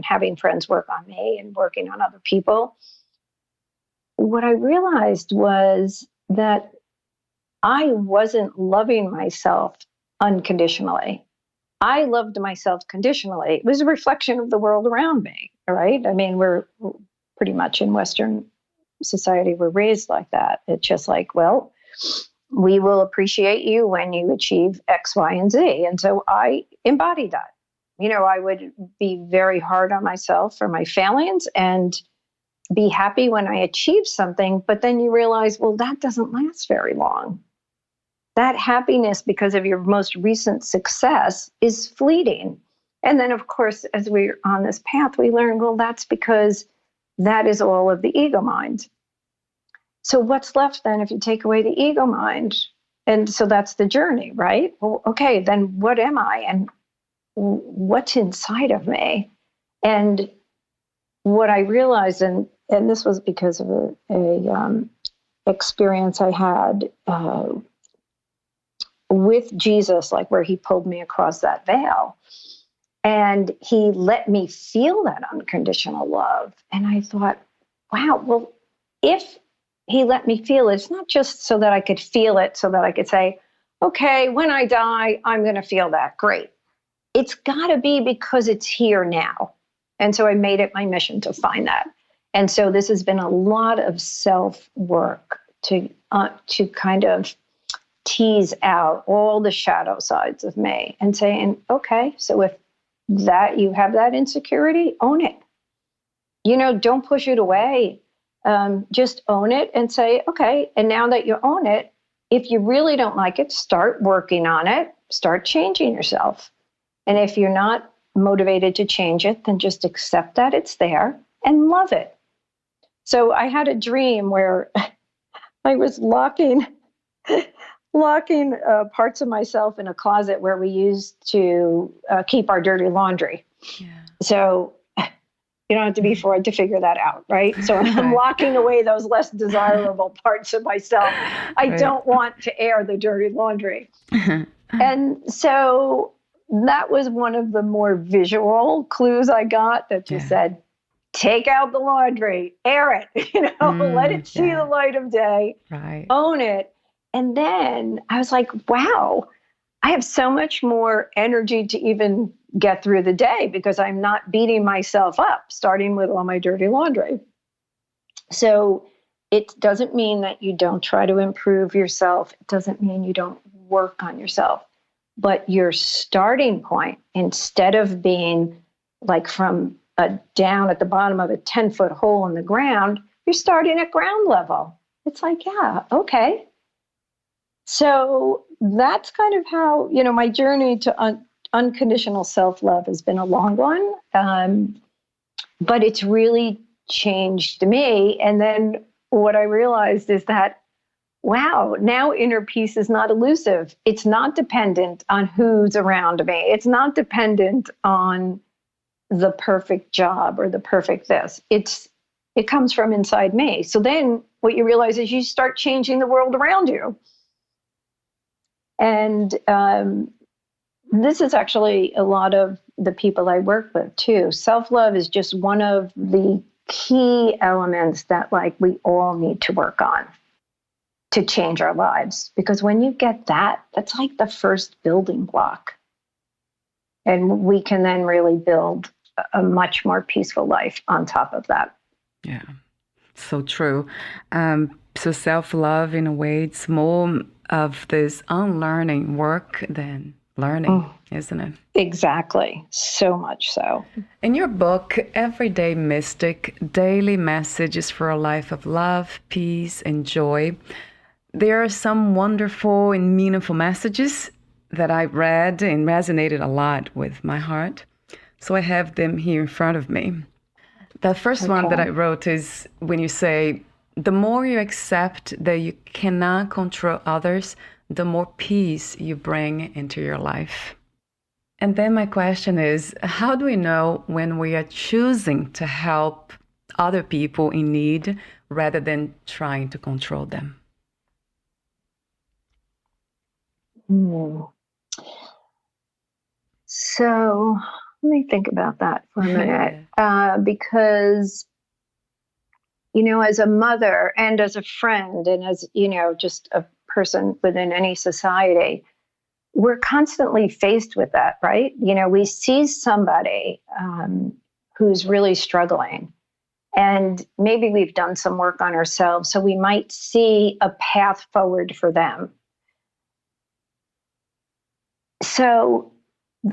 having friends work on me and working on other people, what I realized was that I wasn't loving myself unconditionally. I loved myself conditionally. It was a reflection of the world around me, right? I mean, we're pretty much in Western society, we're raised like that. It's just like, well, we will appreciate you when you achieve X, Y, and Z. And so I embodied that. I would be very hard on myself for my failings and be happy when I achieved something. But then you realize, well, that doesn't last very long. That happiness because of your most recent success is fleeting. And then, of course, as we're on this path, we learn, well, that's because that is all of the ego mind. So what's left then if you take away the ego mind? And so that's the journey, right? Well, okay, then what am I and what's inside of me? And what I realized, and this was because of a experience I had with Jesus, like where he pulled me across that veil. And he let me feel that unconditional love. And I thought, wow, well, if he let me feel it, it's not just so that I could feel it, so that I could say, okay, when I die, I'm going to feel that. Great. It's got to be because it's here now. And so I made it my mission to find that. And so this has been a lot of self-work to kind of tease out all the shadow sides of me and saying, okay, so if that you have that insecurity, own it. Don't push it away. Just own it and say, okay, and now that you own it, if you really don't like it, start working on it, start changing yourself. And if you're not motivated to change it, then just accept that it's there and love it. So I had a dream where I was locking parts of myself in a closet where we used to keep our dirty laundry. Yeah. So You don't have to be Freud to figure that out, right? So I'm locking away those less desirable parts of myself. I don't want to air the dirty laundry. And so that was one of the more visual clues I got that just said, take out the laundry, air it, let it see the light of day, own it. And then I was like, wow, I have so much more energy to even get through the day because I'm not beating myself up, starting with all my dirty laundry. So it doesn't mean that you don't try to improve yourself. It doesn't mean you don't work on yourself. But your starting point, instead of being like from down at the bottom of a 10-foot hole in the ground, you're starting at ground level. It's like, yeah, okay. So that's kind of how, my journey to unconditional self-love has been a long one. But it's really changed me. And then what I realized is that, wow, now inner peace is not elusive. It's not dependent on who's around me. It's not dependent on the perfect job or the perfect this. It comes from inside me. So then what you realize is you start changing the world around you. And this is actually a lot of the people I work with too. Self-love is just one of the key elements that we all need to work on to change our lives. Because when you get that, that's like the first building block. And we can then really build a much more peaceful life on top of that. Yeah, so true. So self-love, in a way, it's more of this unlearning work than learning, isn't it? Exactly. So much so. In your book, Everyday Mystic, Daily Messages for a Life of Love, Peace, and Joy, there are some wonderful and meaningful messages that I read and resonated a lot with my heart. So I have them here in front of me. The first one that I wrote is when you say, the more you accept that you cannot control others, the more peace you bring into your life. And then my question is, how do we know when we are choosing to help other people in need rather than trying to control them? So let me think about that for a minute. Because, as a mother and as a friend and as, just a person within any society, we're constantly faced with that, right? We see somebody who's really struggling, and maybe we've done some work on ourselves, so we might see a path forward for them. So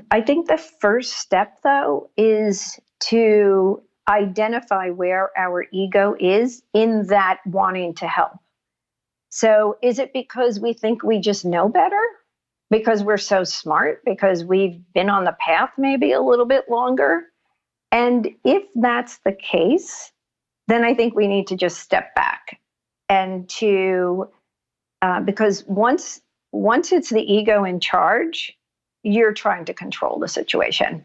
I think the first step, though, is to identify where our ego is in that wanting to help. So is it because we think we just know better? Because we're so smart? Because we've been on the path maybe a little bit longer? And if that's the case, then I think we need to just step back and because once it's the ego in charge, you're trying to control the situation.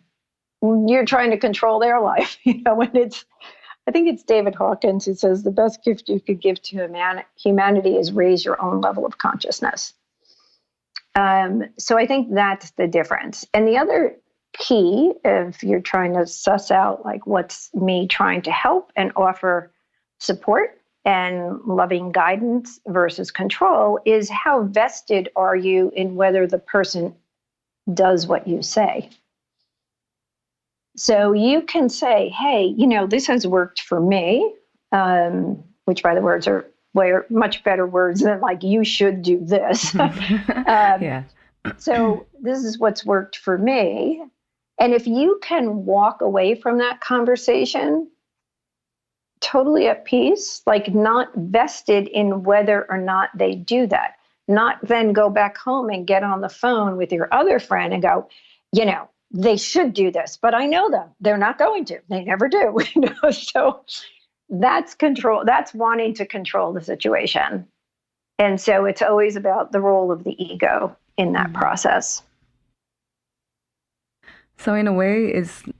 You're trying to control their life. I think it's David Hawkins who says the best gift you could give to humanity is raise your own level of consciousness. So I think that's the difference. And the other key, if you're trying to suss out what's me trying to help and offer support and loving guidance versus control, is how vested are you in whether the person does what you say. So you can say, hey, this has worked for me, which by the words are much better words than you should do this. So this is what's worked for me. And if you can walk away from that conversation totally at peace, not vested in whether or not they do that, not then go back home and get on the phone with your other friend and go, they should do this, but I know them. They're not going to. They never do. So that's control. That's wanting to control the situation. And so it's always about the role of the ego in that process. So in a way,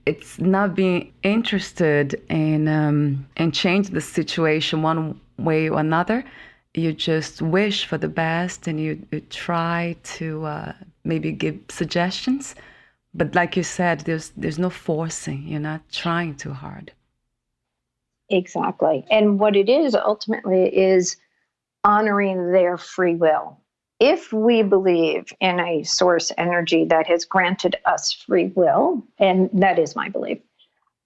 it's not being interested in change the situation one way or another. You just wish for the best, and you try to maybe give suggestions. But like you said, there's no forcing. You're not trying too hard. Exactly. And what it is ultimately is honoring their free will. If we believe in a source energy that has granted us free will, and that is my belief,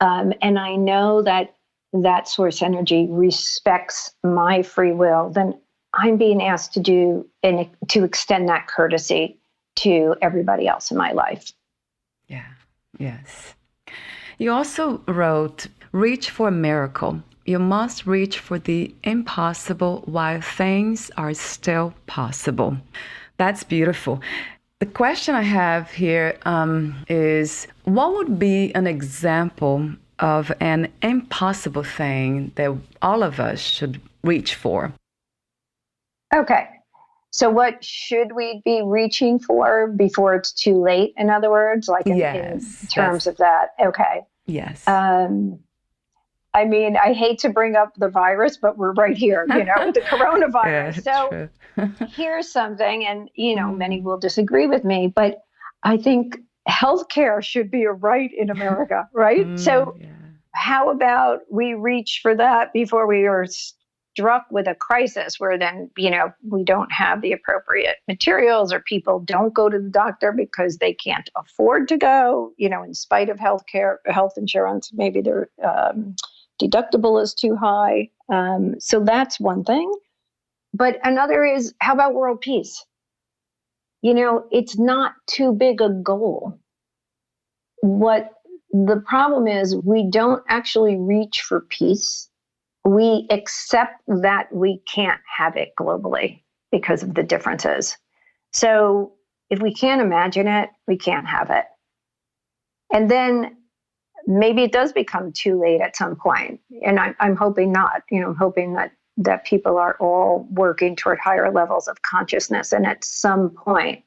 and I know that that source energy respects my free will, then I'm being asked to do and to extend that courtesy to everybody else in my life. Yeah. Yes. You also wrote, reach for a miracle. You must reach for the impossible while things are still possible. That's beautiful. The question I have here is, what would be an example of an impossible thing that all of us should reach for? Okay. So what should we be reaching for before it's too late? In other words, like in terms of that. Okay. Yes. I mean, I hate to bring up the virus, but we're right here, with the coronavirus. Yeah, so here's something, and, many will disagree with me, but I think healthcare should be a right in America, right? So how about we reach for that before we are struck with a crisis where then, we don't have the appropriate materials, or people don't go to the doctor because they can't afford to go, in spite of health insurance, maybe their deductible is too high. So that's one thing. But another is, how about world peace? It's not too big a goal. What the problem is, we don't actually reach for peace. We accept that we can't have it globally because of the differences. So if we can't imagine it, we can't have it. And then maybe it does become too late at some point. And I'm hoping not. I'm hoping that people are all working toward higher levels of consciousness. And at some point,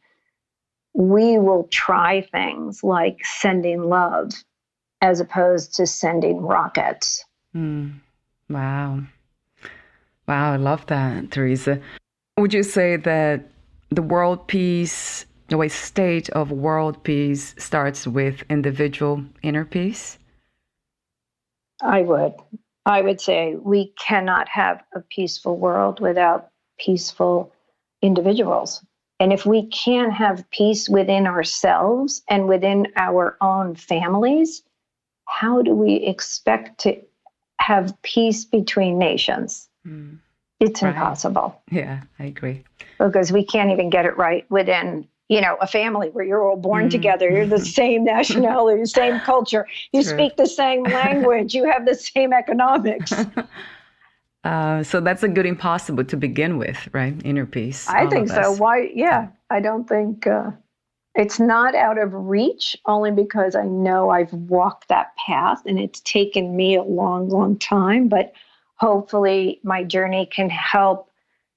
we will try things like sending love as opposed to sending rockets. Wow. Wow, I love that, Theresa. Would you say that the world peace, the state of world peace starts with individual inner peace? I would say we cannot have a peaceful world without peaceful individuals. And if we can't have peace within ourselves and within our own families, how do we expect to have peace between nations? It's impossible. Yeah, I agree. Because we can't even get it right within, a family where you're all born together. You're the same nationality, same culture. You speak the same language. You have the same economics. So that's a good impossible to begin with, right? Inner peace. I think so. Why? Yeah, I don't think it's not out of reach, only because I know I've walked that path and it's taken me a long, long time. But hopefully my journey can help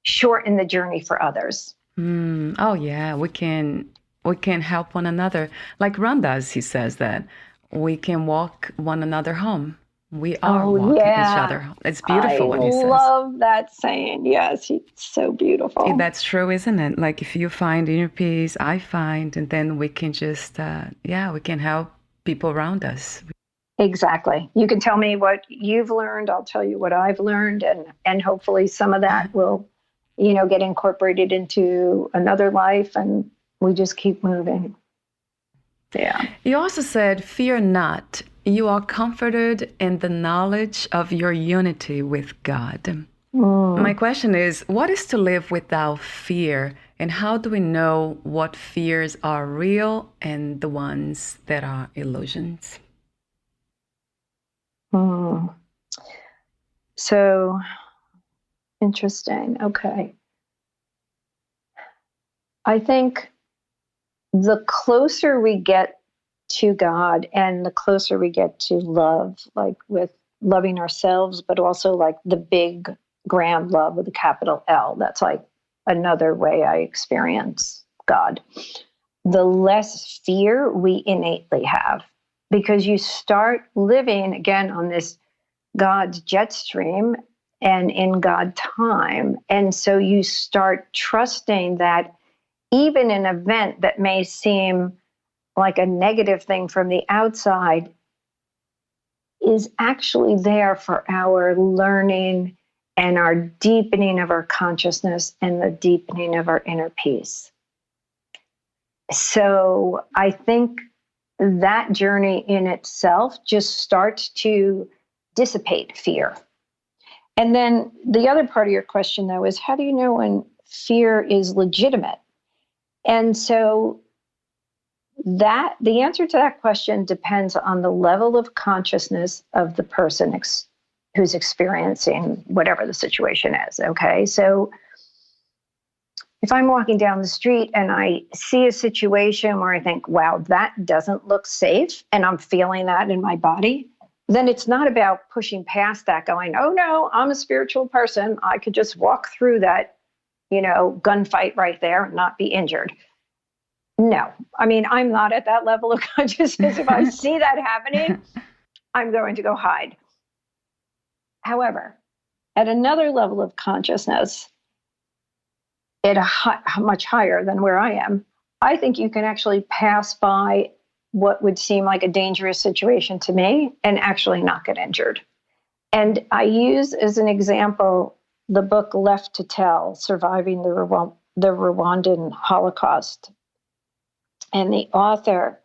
shorten the journey for others. Oh, yeah, we can help one another. Like Ron does, he says that we can walk one another home. We are walking each other home. It's beautiful what he says. I love that saying. Yes, it's so beautiful. That's true, isn't it? Like if you find inner peace, I find, and then we can just, we can help people around us. Exactly. You can tell me what you've learned. I'll tell you what I've learned. And hopefully some of that will, get incorporated into another life, and we just keep moving. Yeah. You also said, fear not. You are comforted in the knowledge of your unity with God. My question is, what is to live without fear? And how do we know what fears are real and the ones that are illusions? So interesting. Okay. I think the closer we get to God and the closer we get to love, like with loving ourselves, but also like the big grand love with a capital L. That's like another way I experience God. the less fear we innately have, because you start living again on this God's jet stream and in God time. And so you start trusting that even an event that may seem like a negative thing from the outside is actually there for our learning and our deepening of our consciousness and the deepening of our inner peace. So I think that journey in itself just starts to dissipate fear. And then the other part of your question, though, is how do you know when fear is legitimate? And so the answer to that question depends on the level of consciousness of the person who's experiencing whatever the situation is. Okay, so if I'm walking down the street and I see a situation where I think, wow, that doesn't look safe, and I'm feeling that in my body, then it's not about pushing past that, going, oh no, I'm a spiritual person, I could just walk through that, gunfight right there and not be injured. No, I mean, I'm not at that level of consciousness. If I see that happening, I'm going to go hide. However, at another level of consciousness, at a much higher than where I am, I think you can actually pass by what would seem like a dangerous situation to me and actually not get injured. And I use as an example the book Left to Tell, Surviving the Rwandan Holocaust. And the author,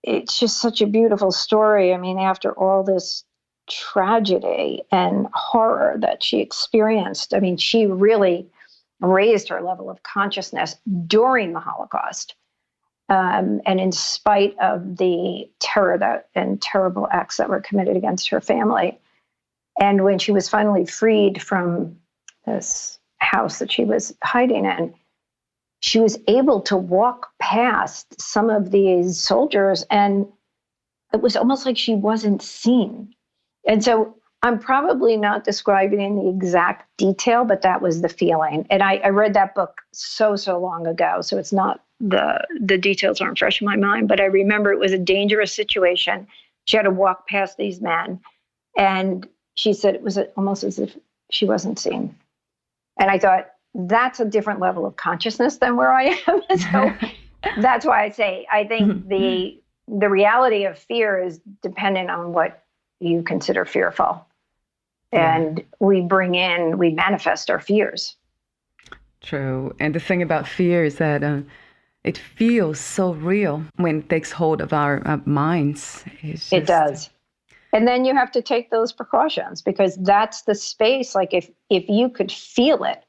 it's just such a beautiful story. I mean, after all this tragedy and horror that she experienced, I mean, she really raised her level of consciousness during the Holocaust. And in spite of the terror and terrible acts that were committed against her family. And when she was finally freed from this house that she was hiding in, she was able to walk past some of these soldiers, and it was almost like she wasn't seen. And so I'm probably not describing in the exact detail, but that was the feeling. And I read that book so long ago, so it's not the details aren't fresh in my mind, but I remember it was a dangerous situation. She had to walk past these men, and she said it was almost as if she wasn't seen. And I thought, that's a different level of consciousness than where I am. So that's why I say I think the reality of fear is dependent on what you consider fearful. And we manifest our fears. True. And the thing about fear is that it feels so real when it takes hold of our minds. It does. And then you have to take those precautions, because that's the space. Like if you could feel it,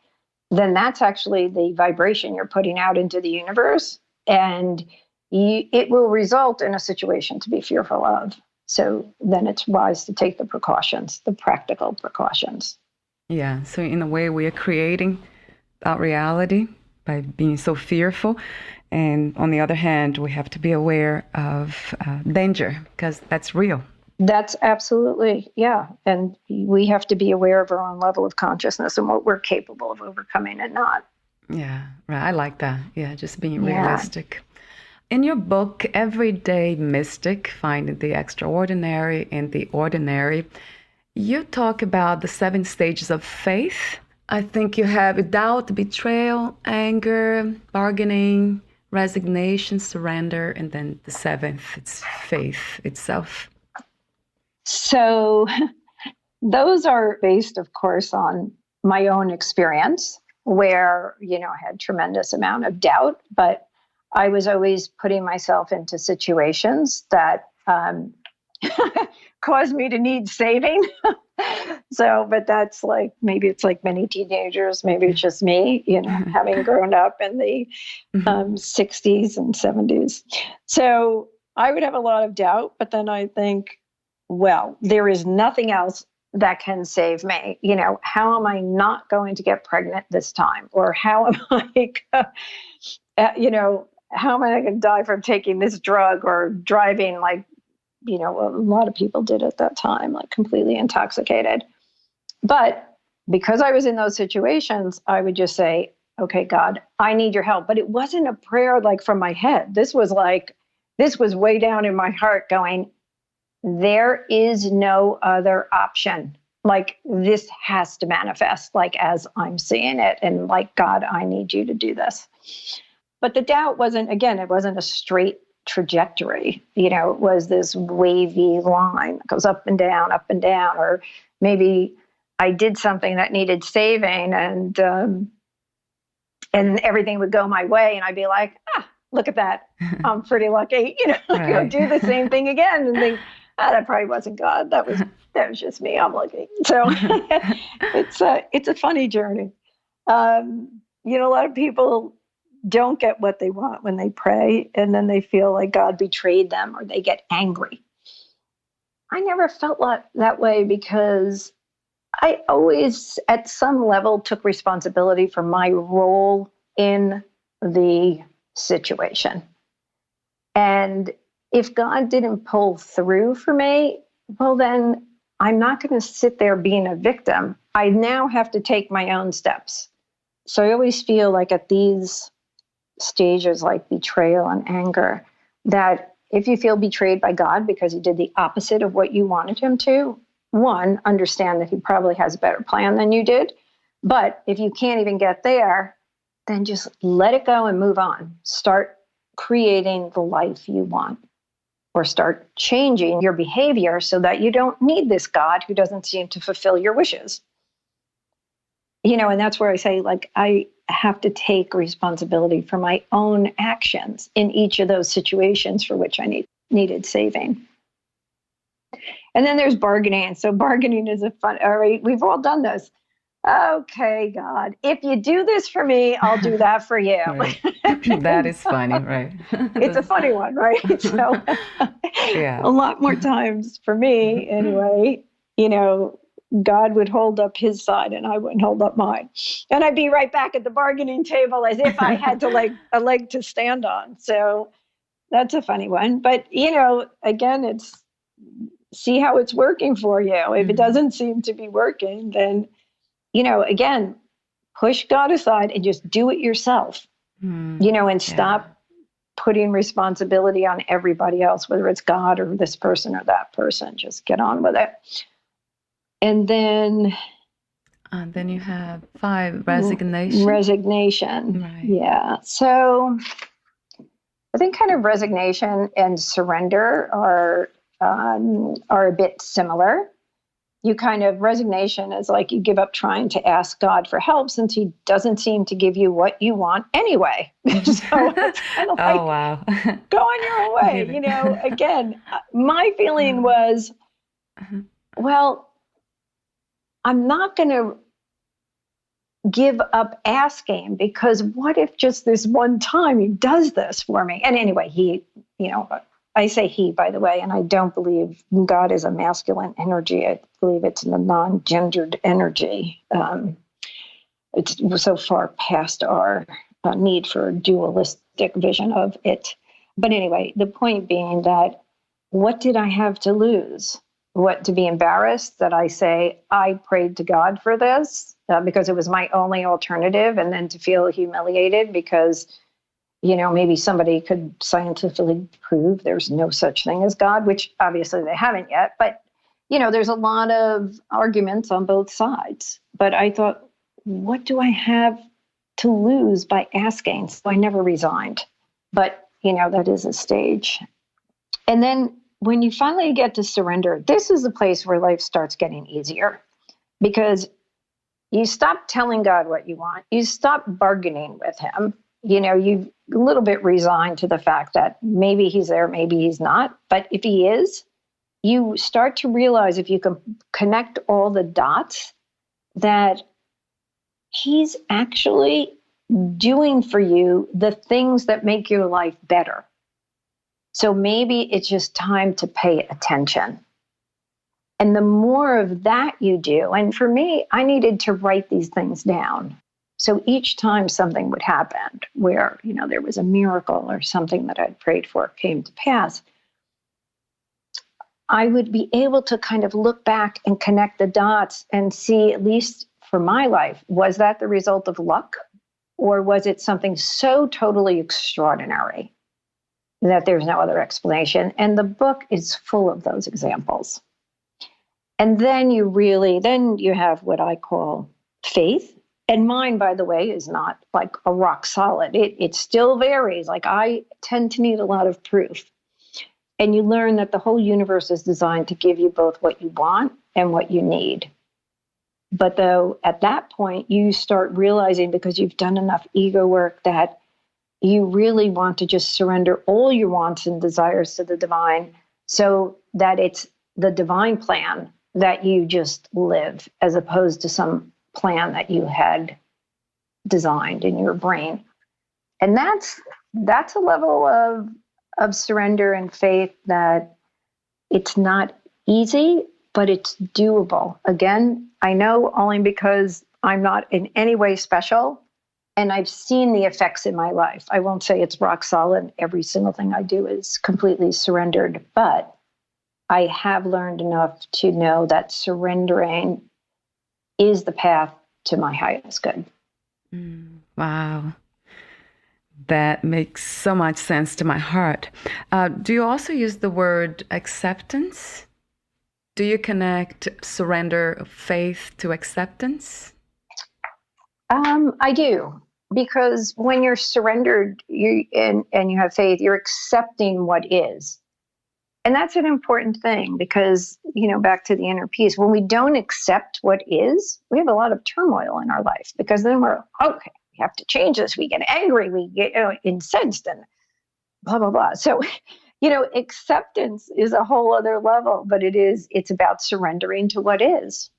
then that's actually the vibration you're putting out into the universe. And it will result in a situation to be fearful of. So then it's wise to take the precautions, the practical precautions. Yeah. So in a way, we are creating our reality by being so fearful. And on the other hand, we have to be aware of danger, because that's real. That's absolutely, yeah. And we have to be aware of our own level of consciousness and what we're capable of overcoming and not. Yeah, right. I like that. Yeah, just being realistic. In your book, Everyday Mystic, Finding the Extraordinary in the Ordinary, you talk about the 7 stages of faith. I think you have doubt, betrayal, anger, bargaining, resignation, surrender, and then the 7th, it's faith itself. So those are based, of course, on my own experience where, I had tremendous amount of doubt, but I was always putting myself into situations that caused me to need saving. But that's maybe it's like many teenagers, maybe it's just me, having grown up in the 60s and 70s. So I would have a lot of doubt, but then I think, well, there is nothing else that can save me. How am I not going to get pregnant this time? Or how am I, how am I going to die from taking this drug or driving a lot of people did at that time, completely intoxicated. But because I was in those situations, I would just say, okay, God, I need your help. But it wasn't a prayer like from my head. This was way down in my heart going, there is no other option. Like this has to manifest like as I'm seeing it. And like, God, I need you to do this. But the doubt it wasn't a straight trajectory. It was this wavy line that goes up and down, or maybe I did something that needed saving and everything would go my way. And I'd be like, look at that. I'm pretty lucky. I'll do the same thing again and think, that probably wasn't God. That was just me. I'm lucky. So it's a funny journey. A lot of people don't get what they want when they pray, and then they feel like God betrayed them or they get angry. I never felt that way because I always, at some level, took responsibility for my role in the situation. And if God didn't pull through for me, well, then I'm not going to sit there being a victim. I now have to take my own steps. So I always feel like at these stages like betrayal and anger, that if you feel betrayed by God because he did the opposite of what you wanted him to, one, understand that he probably has a better plan than you did. But if you can't even get there, then just let it go and move on. Start creating the life you want, or start changing your behavior so that you don't need this God who doesn't seem to fulfill your wishes. And that's where I say, like, I have to take responsibility for my own actions in each of those situations for which I needed saving. And then there's bargaining. So bargaining is all right, we've all done this. Okay, God, if you do this for me, I'll do that for you. Right. That is funny, right? It's a funny one, right? So yeah. A lot more times for me anyway, God would hold up his side and I wouldn't hold up mine. And I'd be right back at the bargaining table as if I had a leg to stand on. So that's a funny one. But, again, it's see how it's working for you. If it doesn't seem to be working, then, again, push God aside and just do it yourself, and stop putting responsibility on everybody else, whether it's God or this person or that person. Just get on with it. And then you have 5, resignation. Resignation. Right. Yeah. So I think kind of resignation and surrender are a bit similar. You kind of, resignation is like you give up trying to ask God for help since he doesn't seem to give you what you want anyway. So it's kind of like, oh, wow. go on your own way. Again, my feeling was, well, I'm not going to give up asking, because what if just this one time he does this for me? And anyway, I say he, by the way, and I don't believe God is a masculine energy. I believe it's a non-gendered energy. It's so far past our need for a dualistic vision of it. But anyway, the point being that what did I have to lose? What, to be embarrassed that I say, I prayed to God for this because it was my only alternative, and then to feel humiliated because, maybe somebody could scientifically prove there's no such thing as God, which obviously they haven't yet. But, there's a lot of arguments on both sides. But I thought, what do I have to lose by asking? So I never resigned. But, that is a stage. And then when you finally get to surrender, this is the place where life starts getting easier, because you stop telling God what you want. You stop bargaining with him. You've a little bit resigned to the fact that maybe he's there, maybe he's not. But if he is, you start to realize, if you can connect all the dots, that he's actually doing for you the things that make your life better. So maybe it's just time to pay attention. And the more of that you do, and for me, I needed to write these things down. So each time something would happen where, there was a miracle or something that I'd prayed for came to pass, I would be able to kind of look back and connect the dots and see, at least for my life, was that the result of luck? Or was it something so totally extraordinary that there's no other explanation? And the book is full of those examples. And then you have what I call faith. And mine, by the way, is not like a rock solid. It still varies. Like I tend to need a lot of proof. And you learn that the whole universe is designed to give you both what you want and what you need. But though at that point, you start realizing, because you've done enough ego work, that you really want to just surrender all your wants and desires to the divine, so that it's the divine plan that you just live, as opposed to some plan that you had designed in your brain. And that's a level of surrender and faith that it's not easy, but it's doable. Again, I know only because I'm not in any way special, and I've seen the effects in my life. I won't say it's rock solid. Every single thing I do is completely surrendered, but I have learned enough to know that surrendering is the path to my highest good. Wow. That makes so much sense to my heart. Do you also use the word acceptance? Do you connect surrender of faith to acceptance? I do, because when you're surrendered and you have faith, you're accepting what is. And that's an important thing because, back to the inner peace, when we don't accept what is, we have a lot of turmoil in our life, because then we're, okay, we have to change this. We get angry, we get incensed and blah, blah, blah. So, acceptance is a whole other level, but it's about surrendering to what is.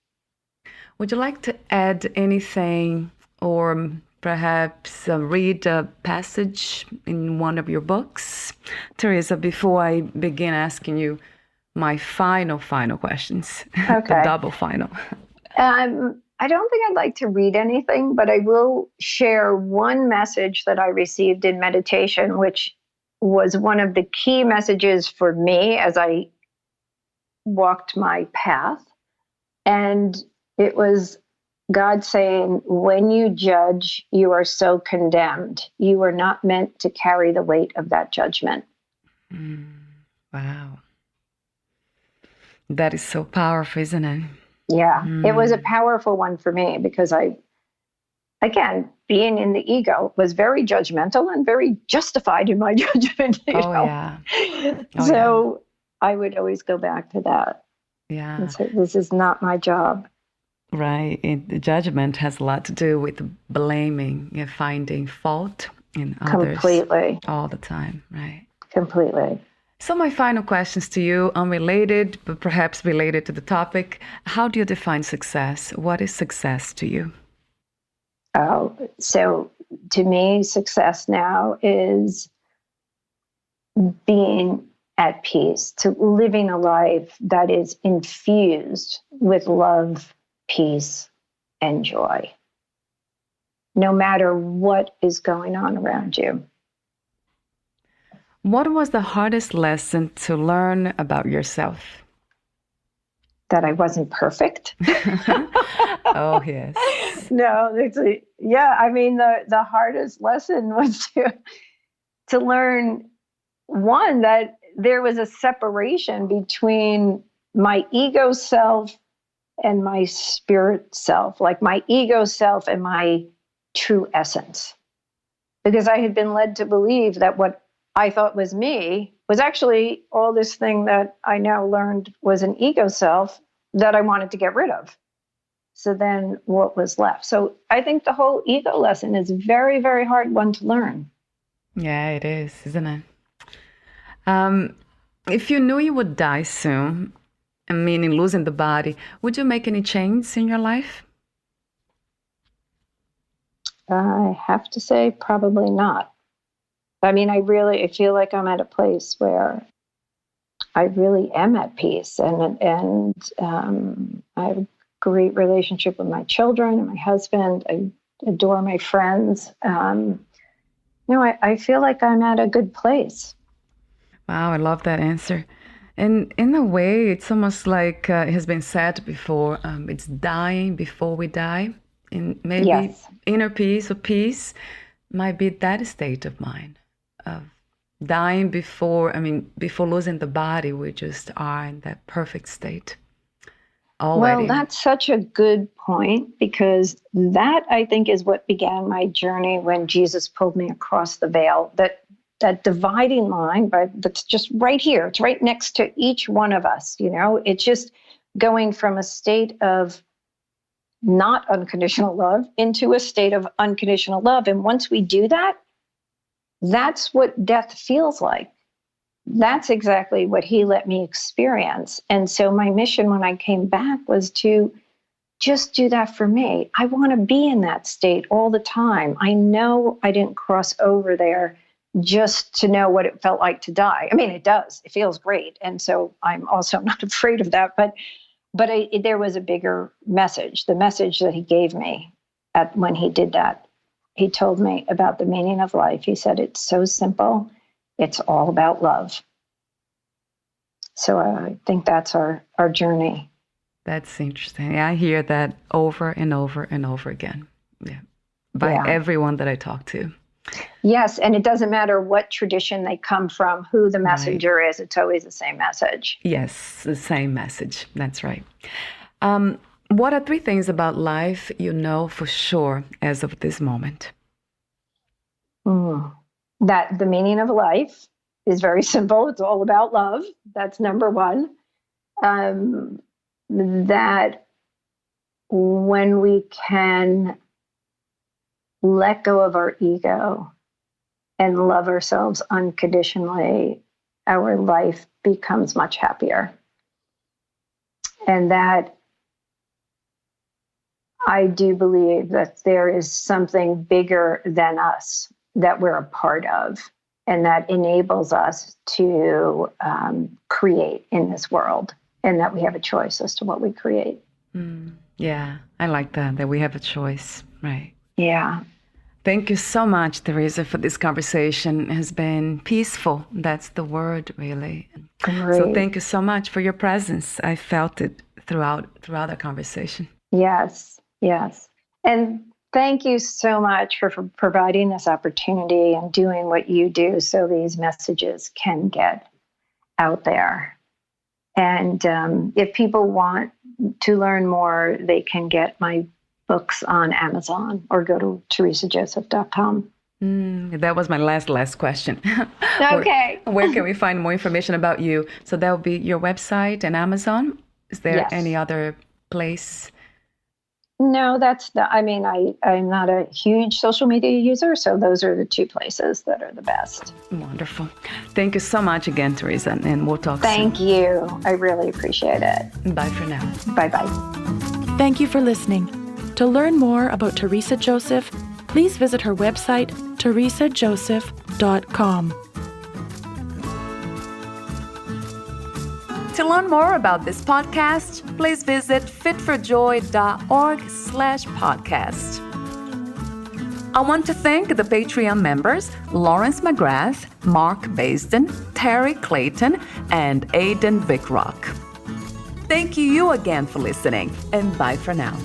Would you like to add anything, or perhaps read a passage in one of your books, Theresa, before I begin asking you my final questions? Okay. The double final. I don't think I'd like to read anything, but I will share one message that I received in meditation, which was one of the key messages for me as I walked my path. And it was God saying, when you judge, you are so condemned. You are not meant to carry the weight of that judgment. Wow. That is so powerful, isn't it? Yeah, It was a powerful one for me because again, being in the ego, was very judgmental and very justified in my judgment. Yeah. So I would always go back to that. Yeah. And say, this is not my job. Right. The judgment has a lot to do with blaming and finding fault in others. Completely. All the time, right? Completely. So my final questions to you, unrelated, but perhaps related to the topic. How do you define success? What is success to you? Oh, so to me, success now is being at peace, to living a life that is infused with love, peace, and joy, no matter what is going on around you. What was the hardest lesson to learn about yourself? That I wasn't perfect. Oh, yes. No, the hardest lesson was to learn, one, that there was a separation between my ego self and my spirit self, like my ego self and my true essence. Because I had been led to believe that what I thought was me was actually all this thing that I now learned was an ego self that I wanted to get rid of. So then what was left? So I think the whole ego lesson is a very, very hard one to learn. Yeah, it is, isn't it? If you knew you would die soon, meaning losing the body, would you make any changes in your life? I have to say, probably not. I mean, I feel like I'm at a place where I really am at peace, and I have a great relationship with my children and my husband. I adore my friends. I feel like I'm at a good place. Wow, I love that answer. And in a way, it's almost like it has been said before, it's dying before we die. And maybe Yes. inner peace or peace might be that state of mind of dying before losing the body. We just are in that perfect state already. Well, that's such a good point, because that, I think, is what began my journey when Jesus pulled me across the veil. That dividing line, that's just right here. It's right next to each one of us. It's just going from a state of not unconditional love into a state of unconditional love. And once we do that, that's what death feels like. That's exactly what he let me experience. And so my mission when I came back was to just do that for me. I want to be in that state all the time. I know I didn't cross over there just to know what it felt like to die. I mean, it does. It feels great. And so I'm also not afraid of that. But there was a bigger message, the message that he gave me when he did that. He told me about the meaning of life. He said, it's so simple. It's all about love. So I think that's our journey. That's interesting. I hear that over and over and over again. By everyone that I talk to. Yes, and it doesn't matter what tradition they come from, who the messenger is, it's always the same message. Yes, the same message. That's right. What are 3 things about life you know for sure as of this moment? That the meaning of life is very simple. It's all about love. That's number 1. That when we can let go of our ego and love ourselves unconditionally, our life becomes much happier. And that I do believe that there is something bigger than us that we're a part of, and that enables us to create in this world, and that we have a choice as to what we create. Yeah, I like that we have a choice, right? Yeah. Thank you so much, Theresa, for this conversation. It has been peaceful. That's the word, really. Great. So thank you so much for your presence. I felt it throughout our conversation. Yes. And thank you so much for providing this opportunity and doing what you do so these messages can get out there. And if people want to learn more, they can get my books on Amazon or go to theresajoseph.com. That was my last question. Okay. Where can we find more information about you? So that will be your website and Amazon. Is there any other place? No, I'm not a huge social media user, so those are the 2 places that are the best. Wonderful. Thank you so much again, Theresa, and we'll talk soon. Thank you. I really appreciate it. Bye for now. Bye-bye. Thank you for listening. To learn more about Theresa Joseph, please visit her website, theresajoseph.com. To learn more about this podcast, please visit fitforjoy.org/podcast. I want to thank the Patreon members, Lawrence McGrath, Mark Basden, Terry Clayton, and Aidan Vickrock. Thank you again for listening, and bye for now.